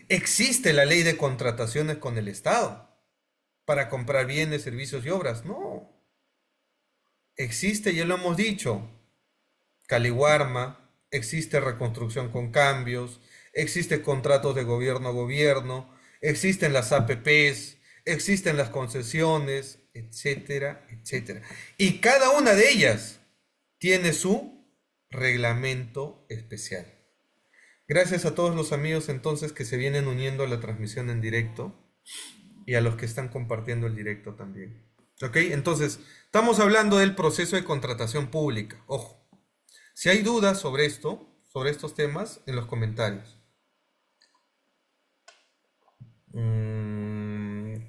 existe la ley de contrataciones con el Estado para comprar bienes, servicios y obras. No. Existe, ya lo hemos dicho, Caliwarma, existe reconstrucción con cambios, existe contratos de gobierno a gobierno, existen las APPs, existen las concesiones, etcétera, etcétera. Y cada una de ellas tiene su reglamento especial. Gracias a todos los amigos entonces que se vienen uniendo a la transmisión en directo y a los que están compartiendo el directo también. ¿Ok? Entonces, estamos hablando del proceso de contratación pública. Ojo, si hay dudas sobre esto, sobre estos temas, en los comentarios.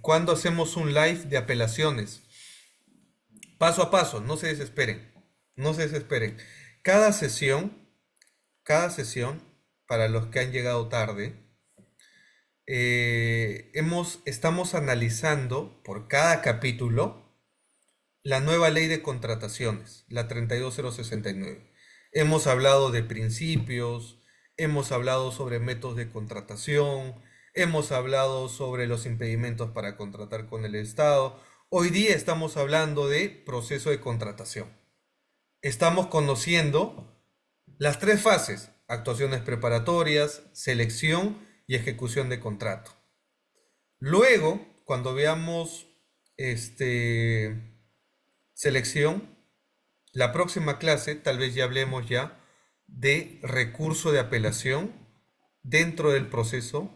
¿Cuándo hacemos un live de apelaciones? Paso a paso, no se desesperen. No se desesperen. Cada sesión, para los que han llegado tarde, estamos analizando por cada capítulo la nueva ley de contrataciones, la 32069. Hemos hablado de principios, hemos hablado sobre métodos de contratación, hemos hablado sobre los impedimentos para contratar con el Estado. Hoy día estamos hablando de proceso de contratación. Estamos conociendo las 3 fases: actuaciones preparatorias, selección y ejecución de contrato. Luego, cuando veamos selección, la próxima clase tal vez ya hablemos ya de recurso de apelación dentro del proceso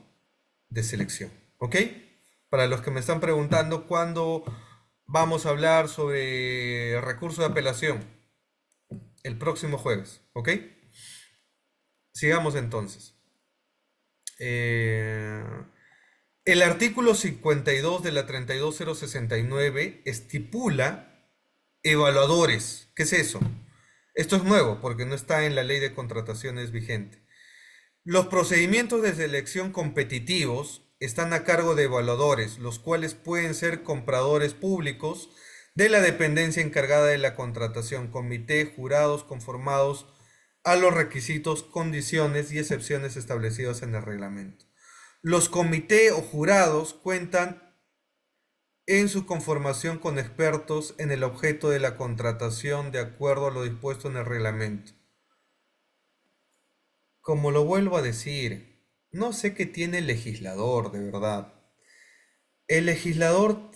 de selección. ¿Ok? Para los que me están preguntando cuándo vamos a hablar sobre recurso de apelación, el próximo jueves. ¿Ok? Sigamos entonces. El artículo 52 de la 32069 estipula evaluadores. ¿Qué es eso? Esto es nuevo porque no está en la ley de contrataciones vigente. Los procedimientos de selección competitivos están a cargo de evaluadores, los cuales pueden ser compradores públicos de la dependencia encargada de la contratación, comité, jurados conformados a los requisitos, condiciones y excepciones establecidos en el reglamento. Los comités o jurados cuentan en su conformación con expertos en el objeto de la contratación de acuerdo a lo dispuesto en el reglamento. Como lo vuelvo a decir, no sé qué tiene el legislador, de verdad. El legislador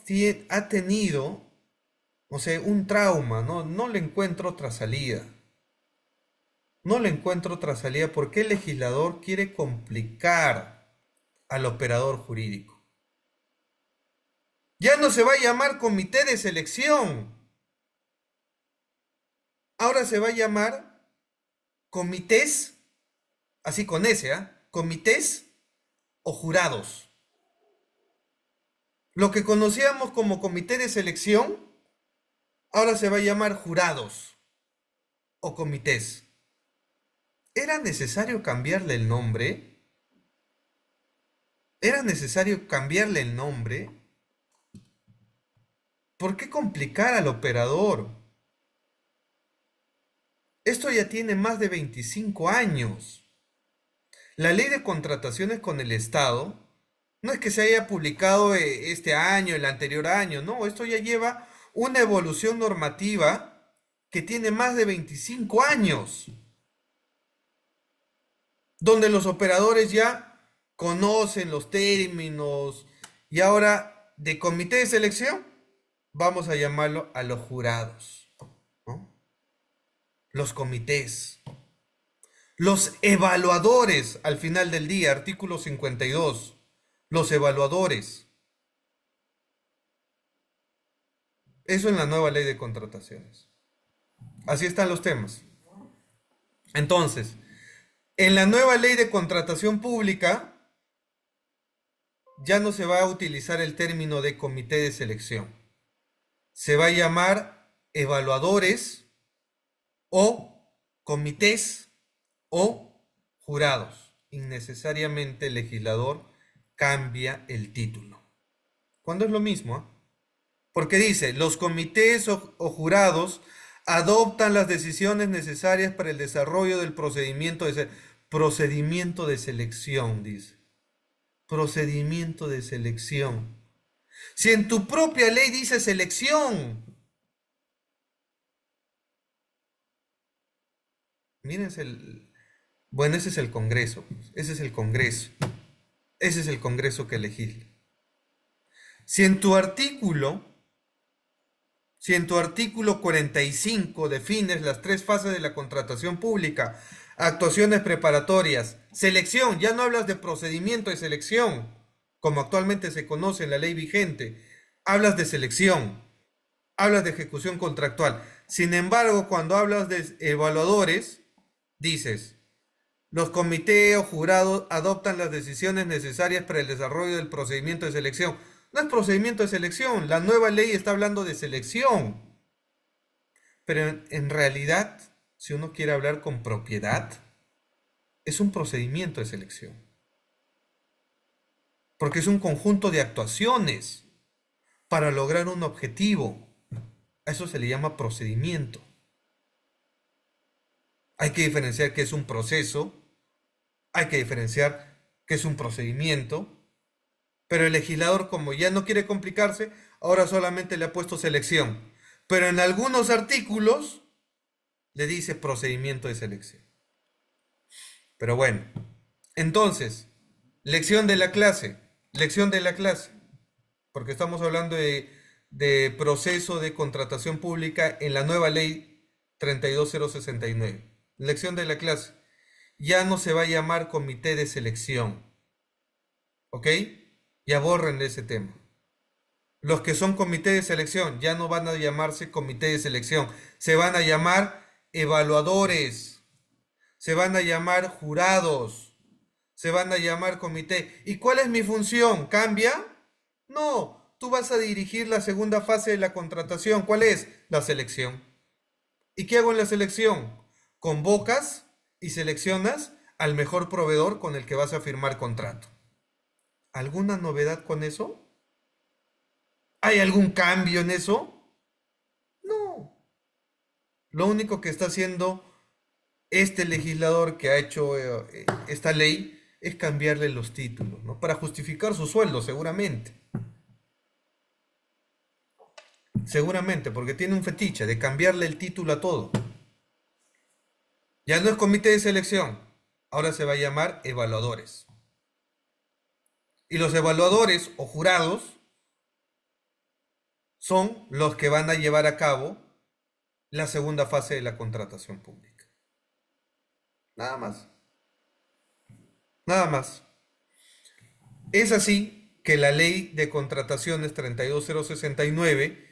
ha tenido, o sea, un trauma, no le encuentro otra salida. No le encuentro otra salida porque el legislador quiere complicar al operador jurídico. Ya no se va a llamar comité de selección. Ahora se va a llamar comités, así con S, comités o jurados. Lo que conocíamos como comité de selección, ahora se va a llamar jurados o comités. ¿Era necesario cambiarle el nombre? ¿Era necesario cambiarle el nombre? ¿Por qué complicar al operador? Esto ya tiene más de 25 años. La ley de contrataciones con el Estado no es que se haya publicado este año, el anterior año, no, esto ya lleva una evolución normativa que tiene más de 25 años, donde los operadores ya conocen los términos y ahora de comité de selección vamos a llamarlo a los jurados, ¿no? Los comités, los evaluadores al final del día, artículo 52, los evaluadores. Eso en la nueva ley de contrataciones. Así están los temas. Entonces, en la nueva ley de contratación pública ya no se va a utilizar el término de comité de selección. Se va a llamar evaluadores o comités o jurados. Innecesariamente el legislador cambia el título. Cuando es lo mismo, ¿eh? Porque dice, los comités o jurados adoptan las decisiones necesarias para el desarrollo del procedimiento de selección, dice. Procedimiento de selección. Si en tu propia ley dice selección. Mírense bueno, ese es el Congreso. Ese es el Congreso. Ese es el Congreso que legisla. Si en tu artículo 45 defines las 3 fases de la contratación pública, actuaciones preparatorias, selección, ya no hablas de procedimiento de selección, como actualmente se conoce en la ley vigente, hablas de selección, hablas de ejecución contractual. Sin embargo, cuando hablas de evaluadores, dices, los comités o jurados adoptan las decisiones necesarias para el desarrollo del procedimiento de selección. No es procedimiento de selección, la nueva ley está hablando de selección. Pero en realidad, si uno quiere hablar con propiedad, es un procedimiento de selección. Porque es un conjunto de actuaciones para lograr un objetivo. A eso se le llama procedimiento. Hay que diferenciar qué es un proceso, hay que diferenciar qué es un procedimiento. Pero el legislador, como ya no quiere complicarse, ahora solamente le ha puesto selección. Pero en algunos artículos le dice procedimiento de selección. Pero bueno, entonces, lección de la clase. porque estamos hablando de proceso de contratación pública en la nueva ley 32069. Lección de la clase. Ya no se va a llamar comité de selección. ¿Ok? Ya borren ese tema. Los que son comité de selección ya no van a llamarse comité de selección. Se van a llamar evaluadores. Se van a llamar jurados. Se van a llamar comité. ¿Y cuál es mi función? ¿Cambia? No. Tú vas a dirigir la segunda fase de la contratación. ¿Cuál es? La selección. ¿Y qué hago en la selección? Convocas y seleccionas al mejor proveedor con el que vas a firmar contrato. ¿Alguna novedad con eso? ¿Hay algún cambio en eso? No. Lo único que está haciendo este legislador que ha hecho esta ley es cambiarle los títulos, ¿no? Para justificar su sueldo, seguramente. Seguramente, porque tiene un fetiche de cambiarle el título a todo. Ya no es comité de selección, ahora se va a llamar evaluadores. Y los evaluadores o jurados son los que van a llevar a cabo la segunda fase de la contratación pública. Nada más. Nada más. Es así que la ley de contrataciones 32069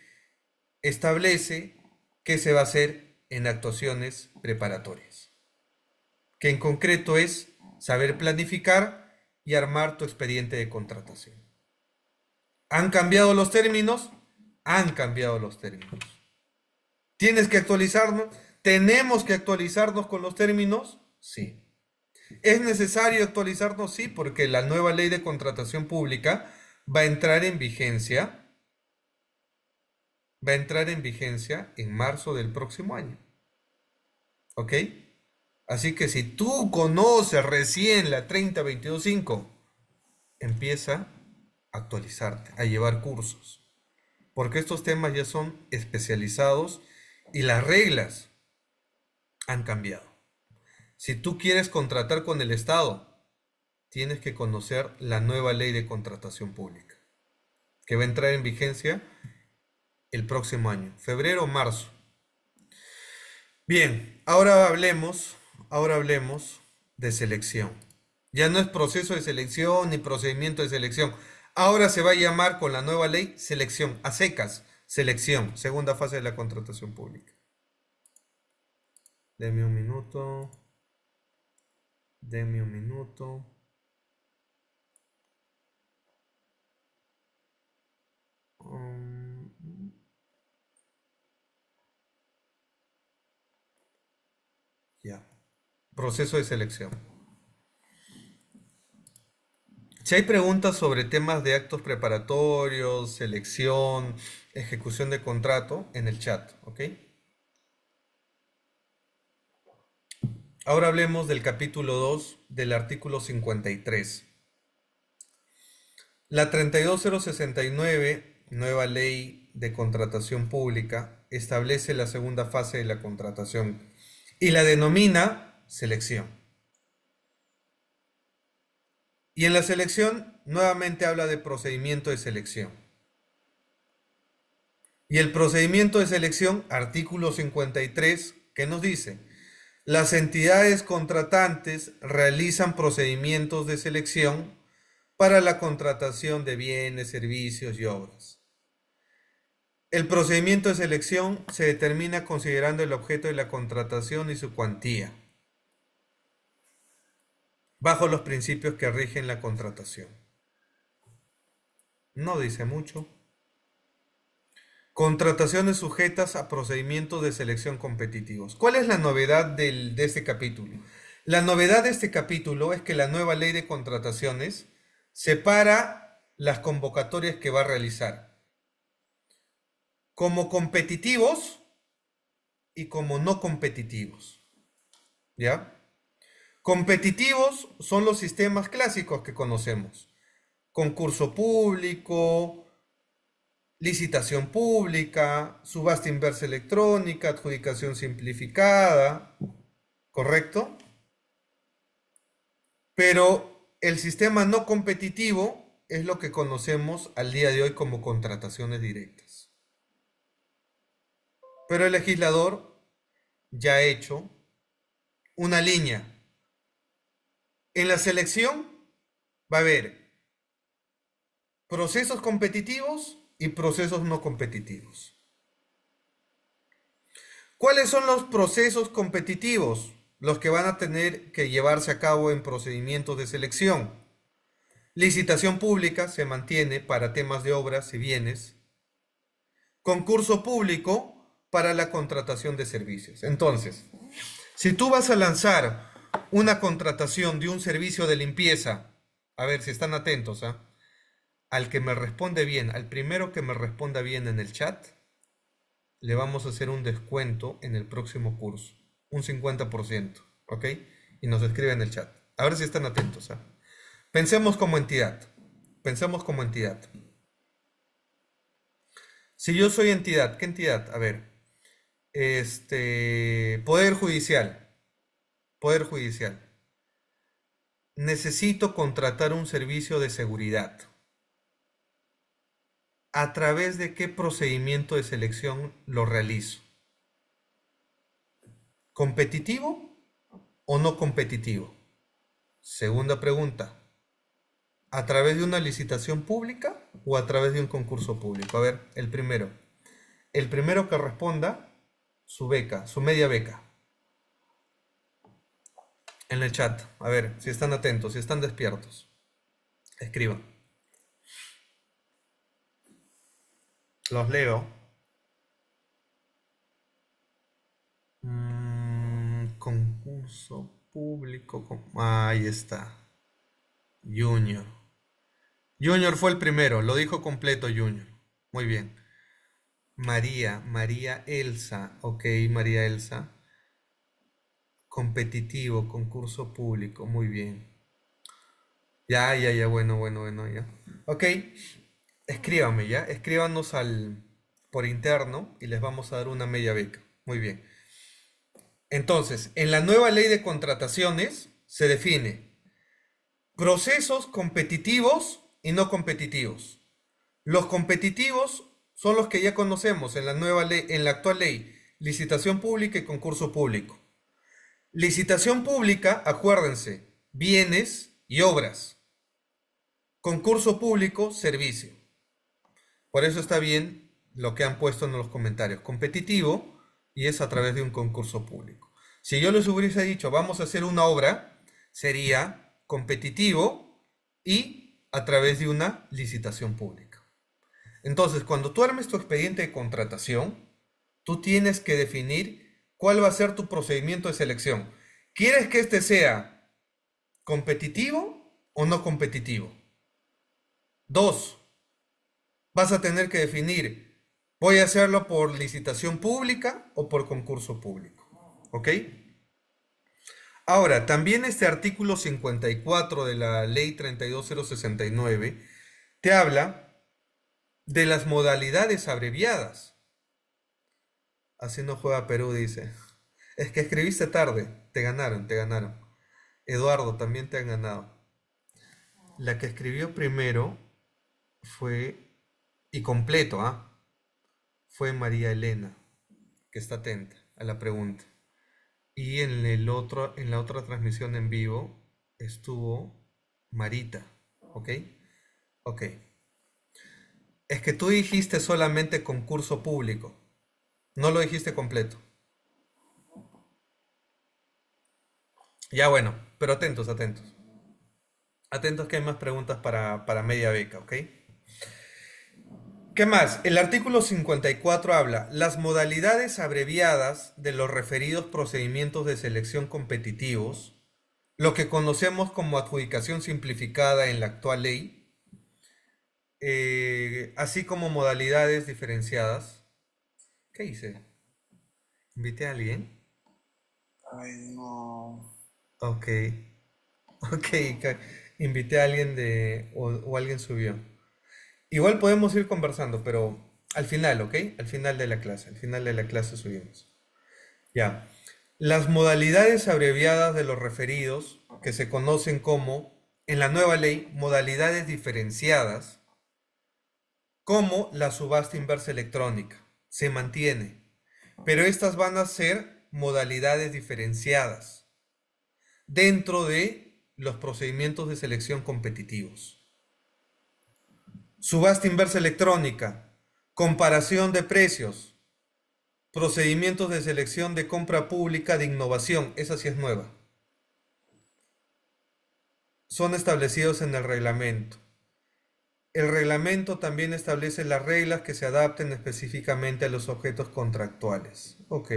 establece qué se va a hacer en actuaciones preparatorias, que en concreto es saber planificar y armar tu expediente de contratación. ¿Han cambiado los términos? Han cambiado los términos. ¿Tienes que actualizarnos? ¿Tenemos que actualizarnos con los términos? Sí. ¿Es necesario actualizarnos? Sí, porque la nueva ley de contratación pública va a entrar en vigencia. Va a entrar en vigencia en marzo del próximo año. ¿Ok? Así que si tú conoces recién la 30225, empieza a actualizarte, a llevar cursos. Porque estos temas ya son especializados y las reglas han cambiado. Si tú quieres contratar con el Estado, tienes que conocer la nueva ley de contratación pública, que va a entrar en vigencia el próximo año, febrero o marzo. Bien, ahora hablemos de selección. Ya no es proceso de selección ni procedimiento de selección. Ahora se va a llamar con la nueva ley selección, a secas, selección, segunda fase de la contratación pública. Deme un minuto. Deme un minuto. Ya. Proceso de selección. Si hay preguntas sobre temas de actos preparatorios, selección, ejecución de contrato, en el chat, ¿ok? Ahora hablemos del capítulo 2 del artículo 53. La 32069, nueva ley de contratación pública, establece la segunda fase de la contratación y la denomina selección. Y en la selección nuevamente habla de procedimiento de selección. Y el procedimiento de selección, artículo 53, ¿qué nos dice? Las entidades contratantes realizan procedimientos de selección para la contratación de bienes, servicios y obras. El procedimiento de selección se determina considerando el objeto de la contratación y su cuantía, bajo los principios que rigen la contratación. No dice mucho. Contrataciones sujetas a procedimientos de selección competitivos. ¿Cuál es la novedad de este capítulo? La novedad de este capítulo es que la nueva ley de contrataciones separa las convocatorias que va a realizar como competitivos y como no competitivos. ¿Ya? Competitivos son los sistemas clásicos que conocemos. Concurso público, licitación pública, subasta inversa electrónica, adjudicación simplificada, ¿correcto? Pero el sistema no competitivo es lo que conocemos al día de hoy como contrataciones directas. Pero el legislador ya ha hecho una línea. En la selección va a haber procesos competitivos y procesos no competitivos. ¿Cuáles son los procesos competitivos? Los que van a tener que llevarse a cabo en procedimientos de selección. Licitación pública se mantiene para temas de obras y bienes. Concurso público para la contratación de servicios. Entonces, si tú vas a lanzar una contratación de un servicio de limpieza, a ver si están atentos, ¿ah? Al que me responde bien, al primero que me responda bien en el chat, le vamos a hacer un descuento en el próximo curso, un 50%, ¿ok? Y nos escribe en el chat. A ver si están atentos, ¿ah? Pensemos como entidad. Pensemos como entidad. Si yo soy entidad, ¿qué entidad? A ver, Poder Judicial. Poder Judicial. Necesito contratar un servicio de seguridad. ¿A través de qué procedimiento de selección lo realizo? ¿Competitivo o no competitivo? Segunda pregunta. ¿A través de una licitación pública o a través de un concurso público? A ver, el primero. El primero que responda, su beca, su media beca. En el chat. A ver, si están atentos, si están despiertos. Escriban. Los leo. Concurso público. Ahí está. Junior. Junior fue el primero. Lo dijo completo Junior. Muy bien. María Elsa. Ok, María Elsa. Competitivo, concurso público. Muy bien. Ya. Bueno, ya. Ok. Escríbanme, ¿ya? Escríbanos por interno y les vamos a dar una media beca. Muy bien. Entonces, en la nueva ley de contrataciones se define procesos competitivos y no competitivos. Los competitivos son los que ya conocemos en la nueva ley, en la actual ley, licitación pública y concurso público. Licitación pública, acuérdense, bienes y obras. Concurso público, servicio. Por eso está bien lo que han puesto en los comentarios. Competitivo y es a través de un concurso público. Si yo les hubiese dicho, vamos a hacer una obra, sería competitivo y a través de una licitación pública. Entonces, cuando tú armes tu expediente de contratación, tú tienes que definir cuál va a ser tu procedimiento de selección. ¿Quieres que este sea competitivo o no competitivo? 2. Vas a tener que definir, ¿voy a hacerlo por licitación pública o por concurso público? ¿Ok? Ahora, también este artículo 54 de la ley 32069 te habla de las modalidades abreviadas. Así no juega Perú, dice. Es que escribiste tarde, te ganaron. Eduardo, también te han ganado. La que escribió primero fue, y completo, fue María Elena, que está atenta a la pregunta. Y en la otra transmisión en vivo estuvo Marita, ¿ok? Ok. Es que tú dijiste solamente concurso público, no lo dijiste completo. Ya bueno, pero atentos. Atentos que hay más preguntas para media beca, ¿ok? ¿Qué más? El artículo 54 habla las modalidades abreviadas de los referidos procedimientos de selección competitivos, lo que conocemos como adjudicación simplificada en la actual ley, así como modalidades diferenciadas. ¿Qué hice? ¿Invité a alguien? Ay, no. Ok, ok, invité a alguien o alguien subió. Igual podemos ir conversando, pero al final, ¿ok? Al final de la clase subimos. Ya. Las modalidades abreviadas de los referidos, que se conocen como en la nueva ley modalidades diferenciadas como la subasta inversa electrónica. Se mantiene, pero estas van a ser modalidades diferenciadas dentro de los procedimientos de selección competitivos. Subasta inversa electrónica, comparación de precios, procedimientos de selección de compra pública de innovación, esa sí es nueva. Son establecidos en el reglamento. El reglamento también establece las reglas que se adapten específicamente a los objetos contractuales. Ok.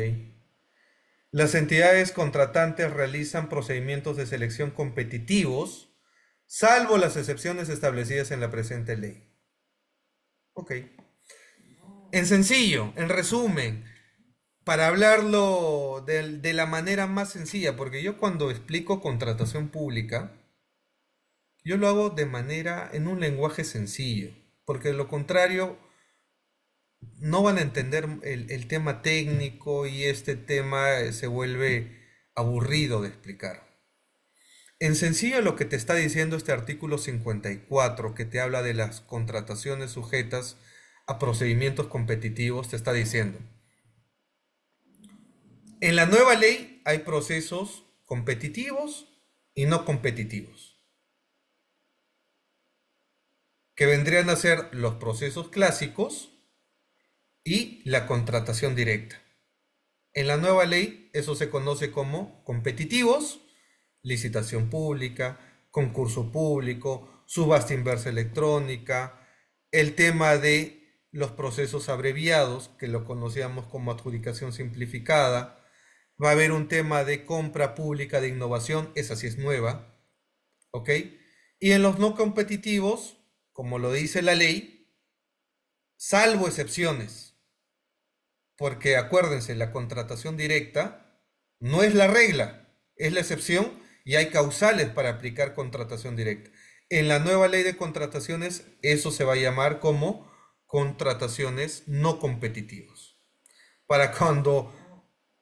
Las entidades contratantes realizan procedimientos de selección competitivos, salvo las excepciones establecidas en la presente ley. Ok. En sencillo, en resumen, para hablarlo de la manera más sencilla, porque yo cuando explico contratación pública, yo lo hago en un lenguaje sencillo, porque de lo contrario no van a entender el tema técnico y este tema se vuelve aburrido de explicar. En sencillo lo que te está diciendo este artículo 54, que te habla de las contrataciones sujetas a procedimientos competitivos, te está diciendo: en la nueva ley hay procesos competitivos y no competitivos, que vendrían a ser los procesos clásicos y la contratación directa. En la nueva ley eso se conoce como competitivos, licitación pública, concurso público, subasta inversa electrónica, el tema de los procesos abreviados, que lo conocíamos como adjudicación simplificada. Va a haber un tema de compra pública de innovación, esa sí es nueva, ¿ok? Y en los no competitivos, como lo dice la ley, salvo excepciones, porque acuérdense, la contratación directa no es la regla, es la excepción y hay causales para aplicar contratación directa. En la nueva ley de contrataciones eso se va a llamar como contrataciones no competitivas. Para cuando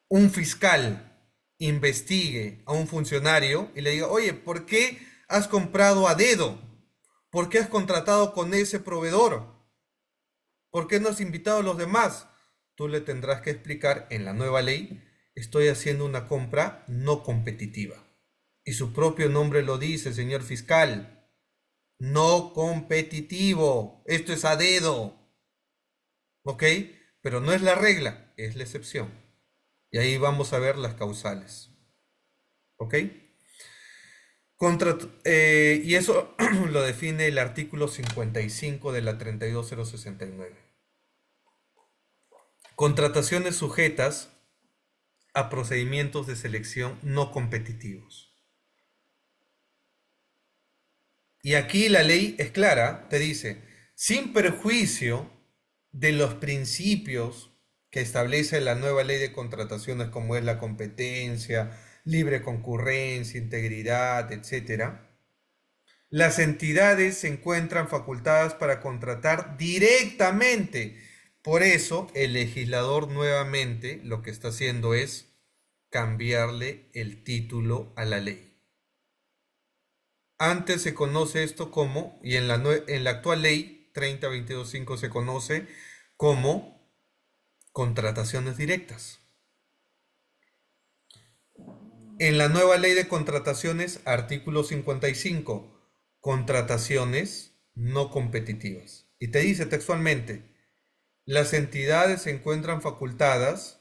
un fiscal investigue a un funcionario y le diga: oye, ¿por qué has comprado a dedo? ¿Por qué has contratado con ese proveedor? ¿Por qué no has invitado a los demás? Tú le tendrás que explicar: en la nueva ley estoy haciendo una compra no competitiva. Y su propio nombre lo dice, señor fiscal. No competitivo. Esto es a dedo. ¿Ok? Pero no es la regla, es la excepción. Y ahí vamos a ver las causales. ¿Ok? Y eso lo define el artículo 55 de la 32069. Contrataciones sujetas a procedimientos de selección no competitivos. Y aquí la ley es clara, te dice: sin perjuicio de los principios que establece la nueva ley de contrataciones, como es la competencia, libre concurrencia, integridad, etcétera, las entidades se encuentran facultadas para contratar directamente. Por eso el legislador nuevamente lo que está haciendo es cambiarle el título a la ley. Antes se conoce esto como, y en la actual ley 3022.5 se conoce como contrataciones directas. En la nueva ley de contrataciones, artículo 55, contrataciones no competitivas. Y te dice textualmente: las entidades se encuentran facultadas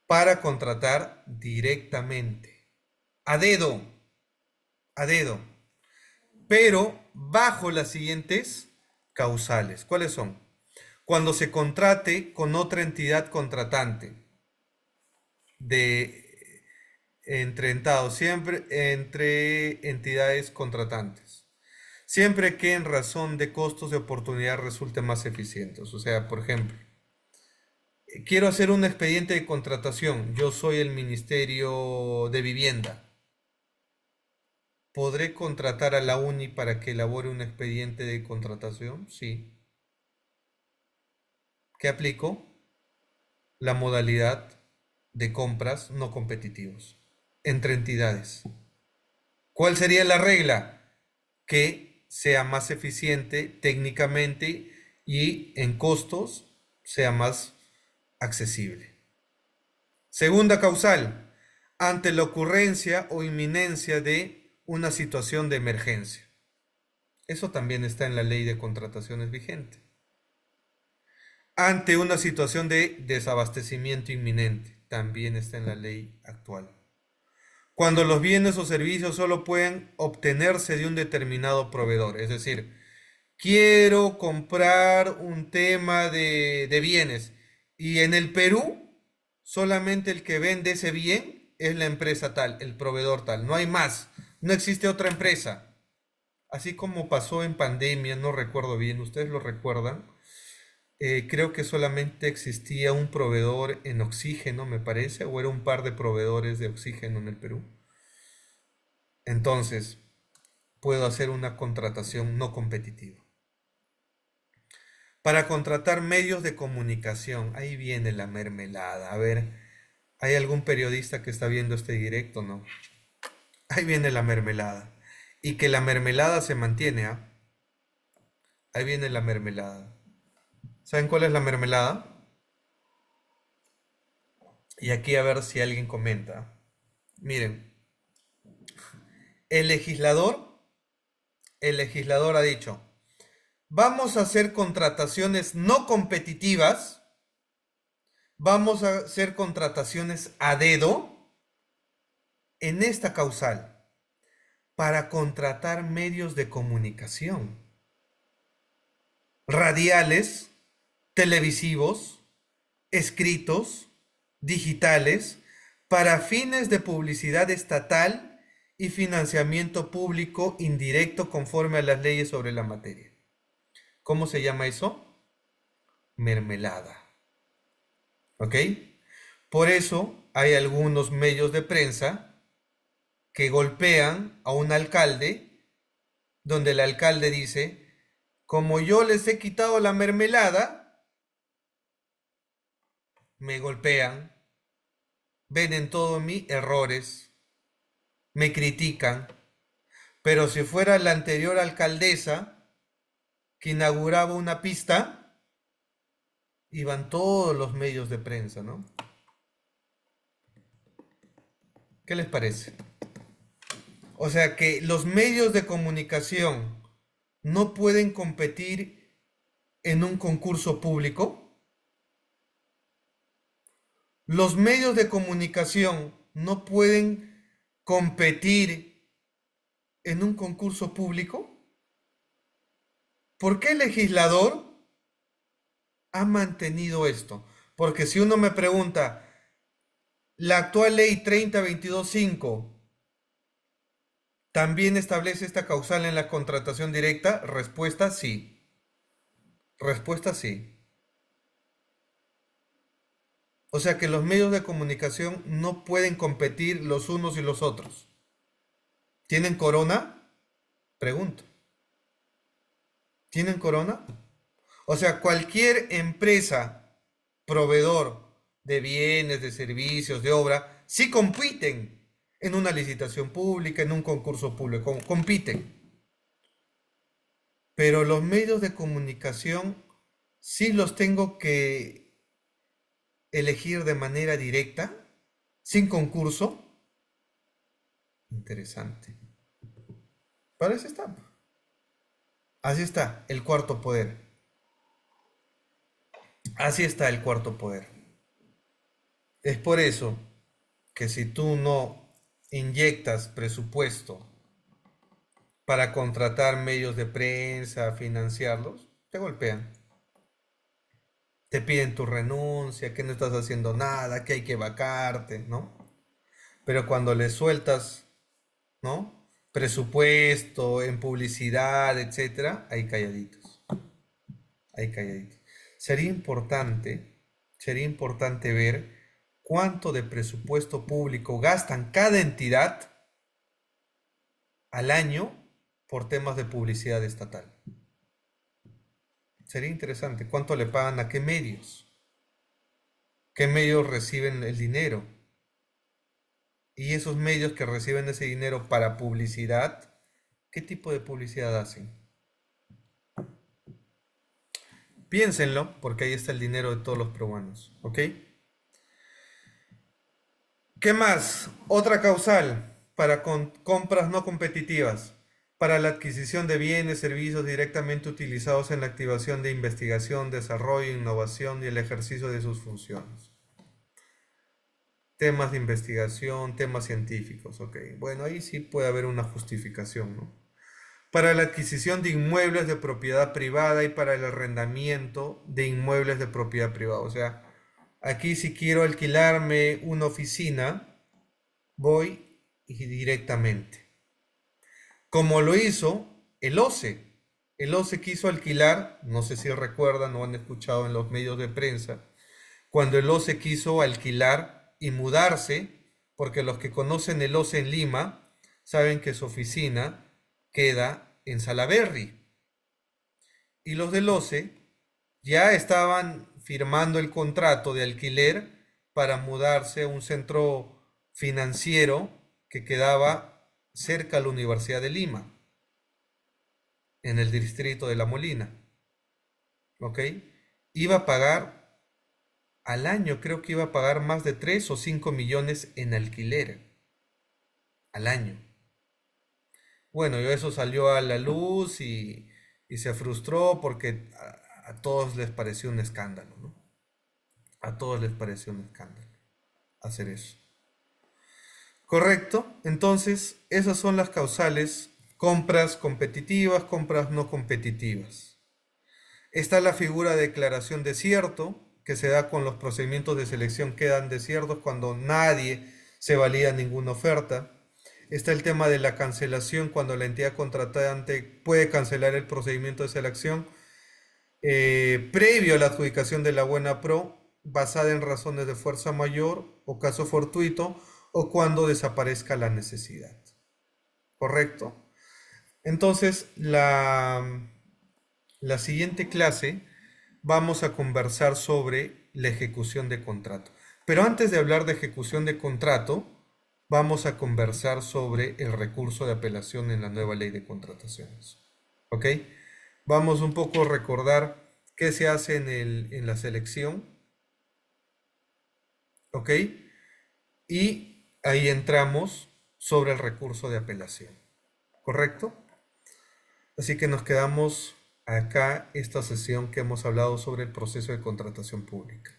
para contratar directamente, a dedo, pero bajo las siguientes causales. ¿Cuáles son? Cuando se contrate con otra entidad contratante siempre entre entidades contratantes, siempre que en razón de costos de oportunidad resulte más eficientes. O sea, por ejemplo, quiero hacer un expediente de contratación, yo soy el Ministerio de Vivienda. ¿Podré contratar a la UNI para que elabore un expediente de contratación? Sí. ¿Qué aplico? La modalidad de compras no competitivos entre entidades. ¿Cuál sería la regla? que sea más eficiente técnicamente y en costos sea más accesible. Segunda causal, ante la ocurrencia o inminencia de una situación de emergencia. Eso también está en la ley de contrataciones vigente. Ante una situación de desabastecimiento inminente, también está en la ley actual. Cuando los bienes o servicios solo pueden obtenerse de un determinado proveedor, es decir, quiero comprar un tema de bienes y en el Perú solamente el que vende ese bien es la empresa tal, el proveedor tal, no hay más, no existe otra empresa. Así como pasó en pandemia, no recuerdo bien, ¿ustedes lo recuerdan? Creo que solamente existía un proveedor en oxígeno, me parece, o era un par de proveedores de oxígeno en el Perú. Entonces, puedo hacer una contratación no competitiva. Para contratar medios de comunicación, ahí viene la mermelada. A ver, ¿hay algún periodista que está viendo este directo? No. Ahí viene la mermelada. Y que la mermelada se mantiene, ¿ah? Ahí viene la mermelada. ¿Saben cuál es la mermelada? Y aquí a ver si alguien comenta. Miren, el legislador, el legislador ha dicho, vamos a hacer contrataciones no competitivas, vamos a hacer contrataciones a dedo en esta causal para contratar medios de comunicación, radiales, televisivos, escritos, digitales, para fines de publicidad estatal y financiamiento público indirecto conforme a las leyes sobre la materia. ¿Cómo se llama eso? Mermelada. ¿Ok? Por eso hay algunos medios de prensa que golpean a un alcalde, donde el alcalde dice, como yo les he quitado la mermelada, me golpean, ven en todo mí errores, me critican, pero si fuera la anterior alcaldesa que inauguraba una pista, iban todos los medios de prensa, ¿no? ¿Qué les parece? O sea que los medios de comunicación no pueden competir en un concurso público. Los medios de comunicación no pueden competir en un concurso público. ¿Por qué el legislador ha mantenido esto? Porque si uno me pregunta, ¿la actual ley 3022.5 también establece esta causal en la contratación directa? Respuesta sí. Respuesta sí. O sea que los medios de comunicación no pueden competir los unos y los otros. ¿Tienen corona? Pregunto. ¿Tienen corona? O sea, cualquier empresa, proveedor de bienes, de servicios, de obra, sí compiten en una licitación pública, en un concurso público, compiten. Pero los medios de comunicación sí los tengo que elegir de manera directa, sin concurso. Interesante. Para eso está. Así está el cuarto poder. Así está el cuarto poder. Es por eso que si tú no inyectas presupuesto para contratar medios de prensa, financiarlos, te golpean. Te piden tu renuncia, que no estás haciendo nada, que hay que vacarte, ¿no? Pero cuando le sueltas, ¿no? Presupuesto en publicidad, etcétera, ahí calladitos. Ahí calladitos. Sería importante ver cuánto de presupuesto público gastan cada entidad al año por temas de publicidad estatal. Sería interesante. ¿Cuánto le pagan a qué medios? ¿Qué medios reciben el dinero? Y esos medios que reciben ese dinero para publicidad, ¿Qué tipo de publicidad hacen? Piénsenlo, porque ahí está el dinero de todos los peruanos, ¿ok? ¿Qué más? Otra causal para compras no competitivas, para la adquisición de bienes, servicios directamente utilizados en la activación de investigación, desarrollo, innovación y el ejercicio de sus funciones. Temas de investigación, temas científicos, ok. Bueno, ahí sí puede haber una justificación, ¿no? Para la adquisición de inmuebles de propiedad privada y para el arrendamiento de inmuebles de propiedad privada. O sea, aquí si quiero alquilarme una oficina, voy y directamente. Como lo hizo el OCE. El OCE quiso alquilar, no sé si recuerdan o han escuchado en los medios de prensa, cuando el OCE quiso alquilar y mudarse, porque los que conocen el OCE en Lima saben que su oficina queda en Salaberry. Y los del OCE ya estaban firmando el contrato de alquiler para mudarse a un centro financiero que quedaba cerca a la Universidad de Lima, en el distrito de La Molina. ¿Ok? Iba a pagar al año, creo que iba a pagar más de 3 o 5 millones en alquiler al año. Bueno, y eso salió a la luz y se frustró porque a todos les pareció un escándalo, ¿no? A todos les pareció un escándalo hacer eso. Correcto, entonces esas son las causales: compras competitivas, compras no competitivas. Está la figura de declaración desierto, que se da con los procedimientos de selección quedan desiertos cuando nadie se valida ninguna oferta. Está el tema de la cancelación, cuando la entidad contratante puede cancelar el procedimiento de selección previo a la adjudicación de la buena pro, basada en razones de fuerza mayor o caso fortuito, o cuando desaparezca la necesidad. ¿Correcto? Entonces, la siguiente clase vamos a conversar sobre la ejecución de contrato. Pero antes de hablar de ejecución de contrato, vamos a conversar sobre el recurso de apelación en la nueva ley de contrataciones. ¿Ok? Vamos un poco a recordar qué se hace en la selección. ¿Ok? Y ahí entramos sobre el recurso de apelación. ¿Correcto? Así que nos quedamos acá esta sesión que hemos hablado sobre el proceso de contratación pública.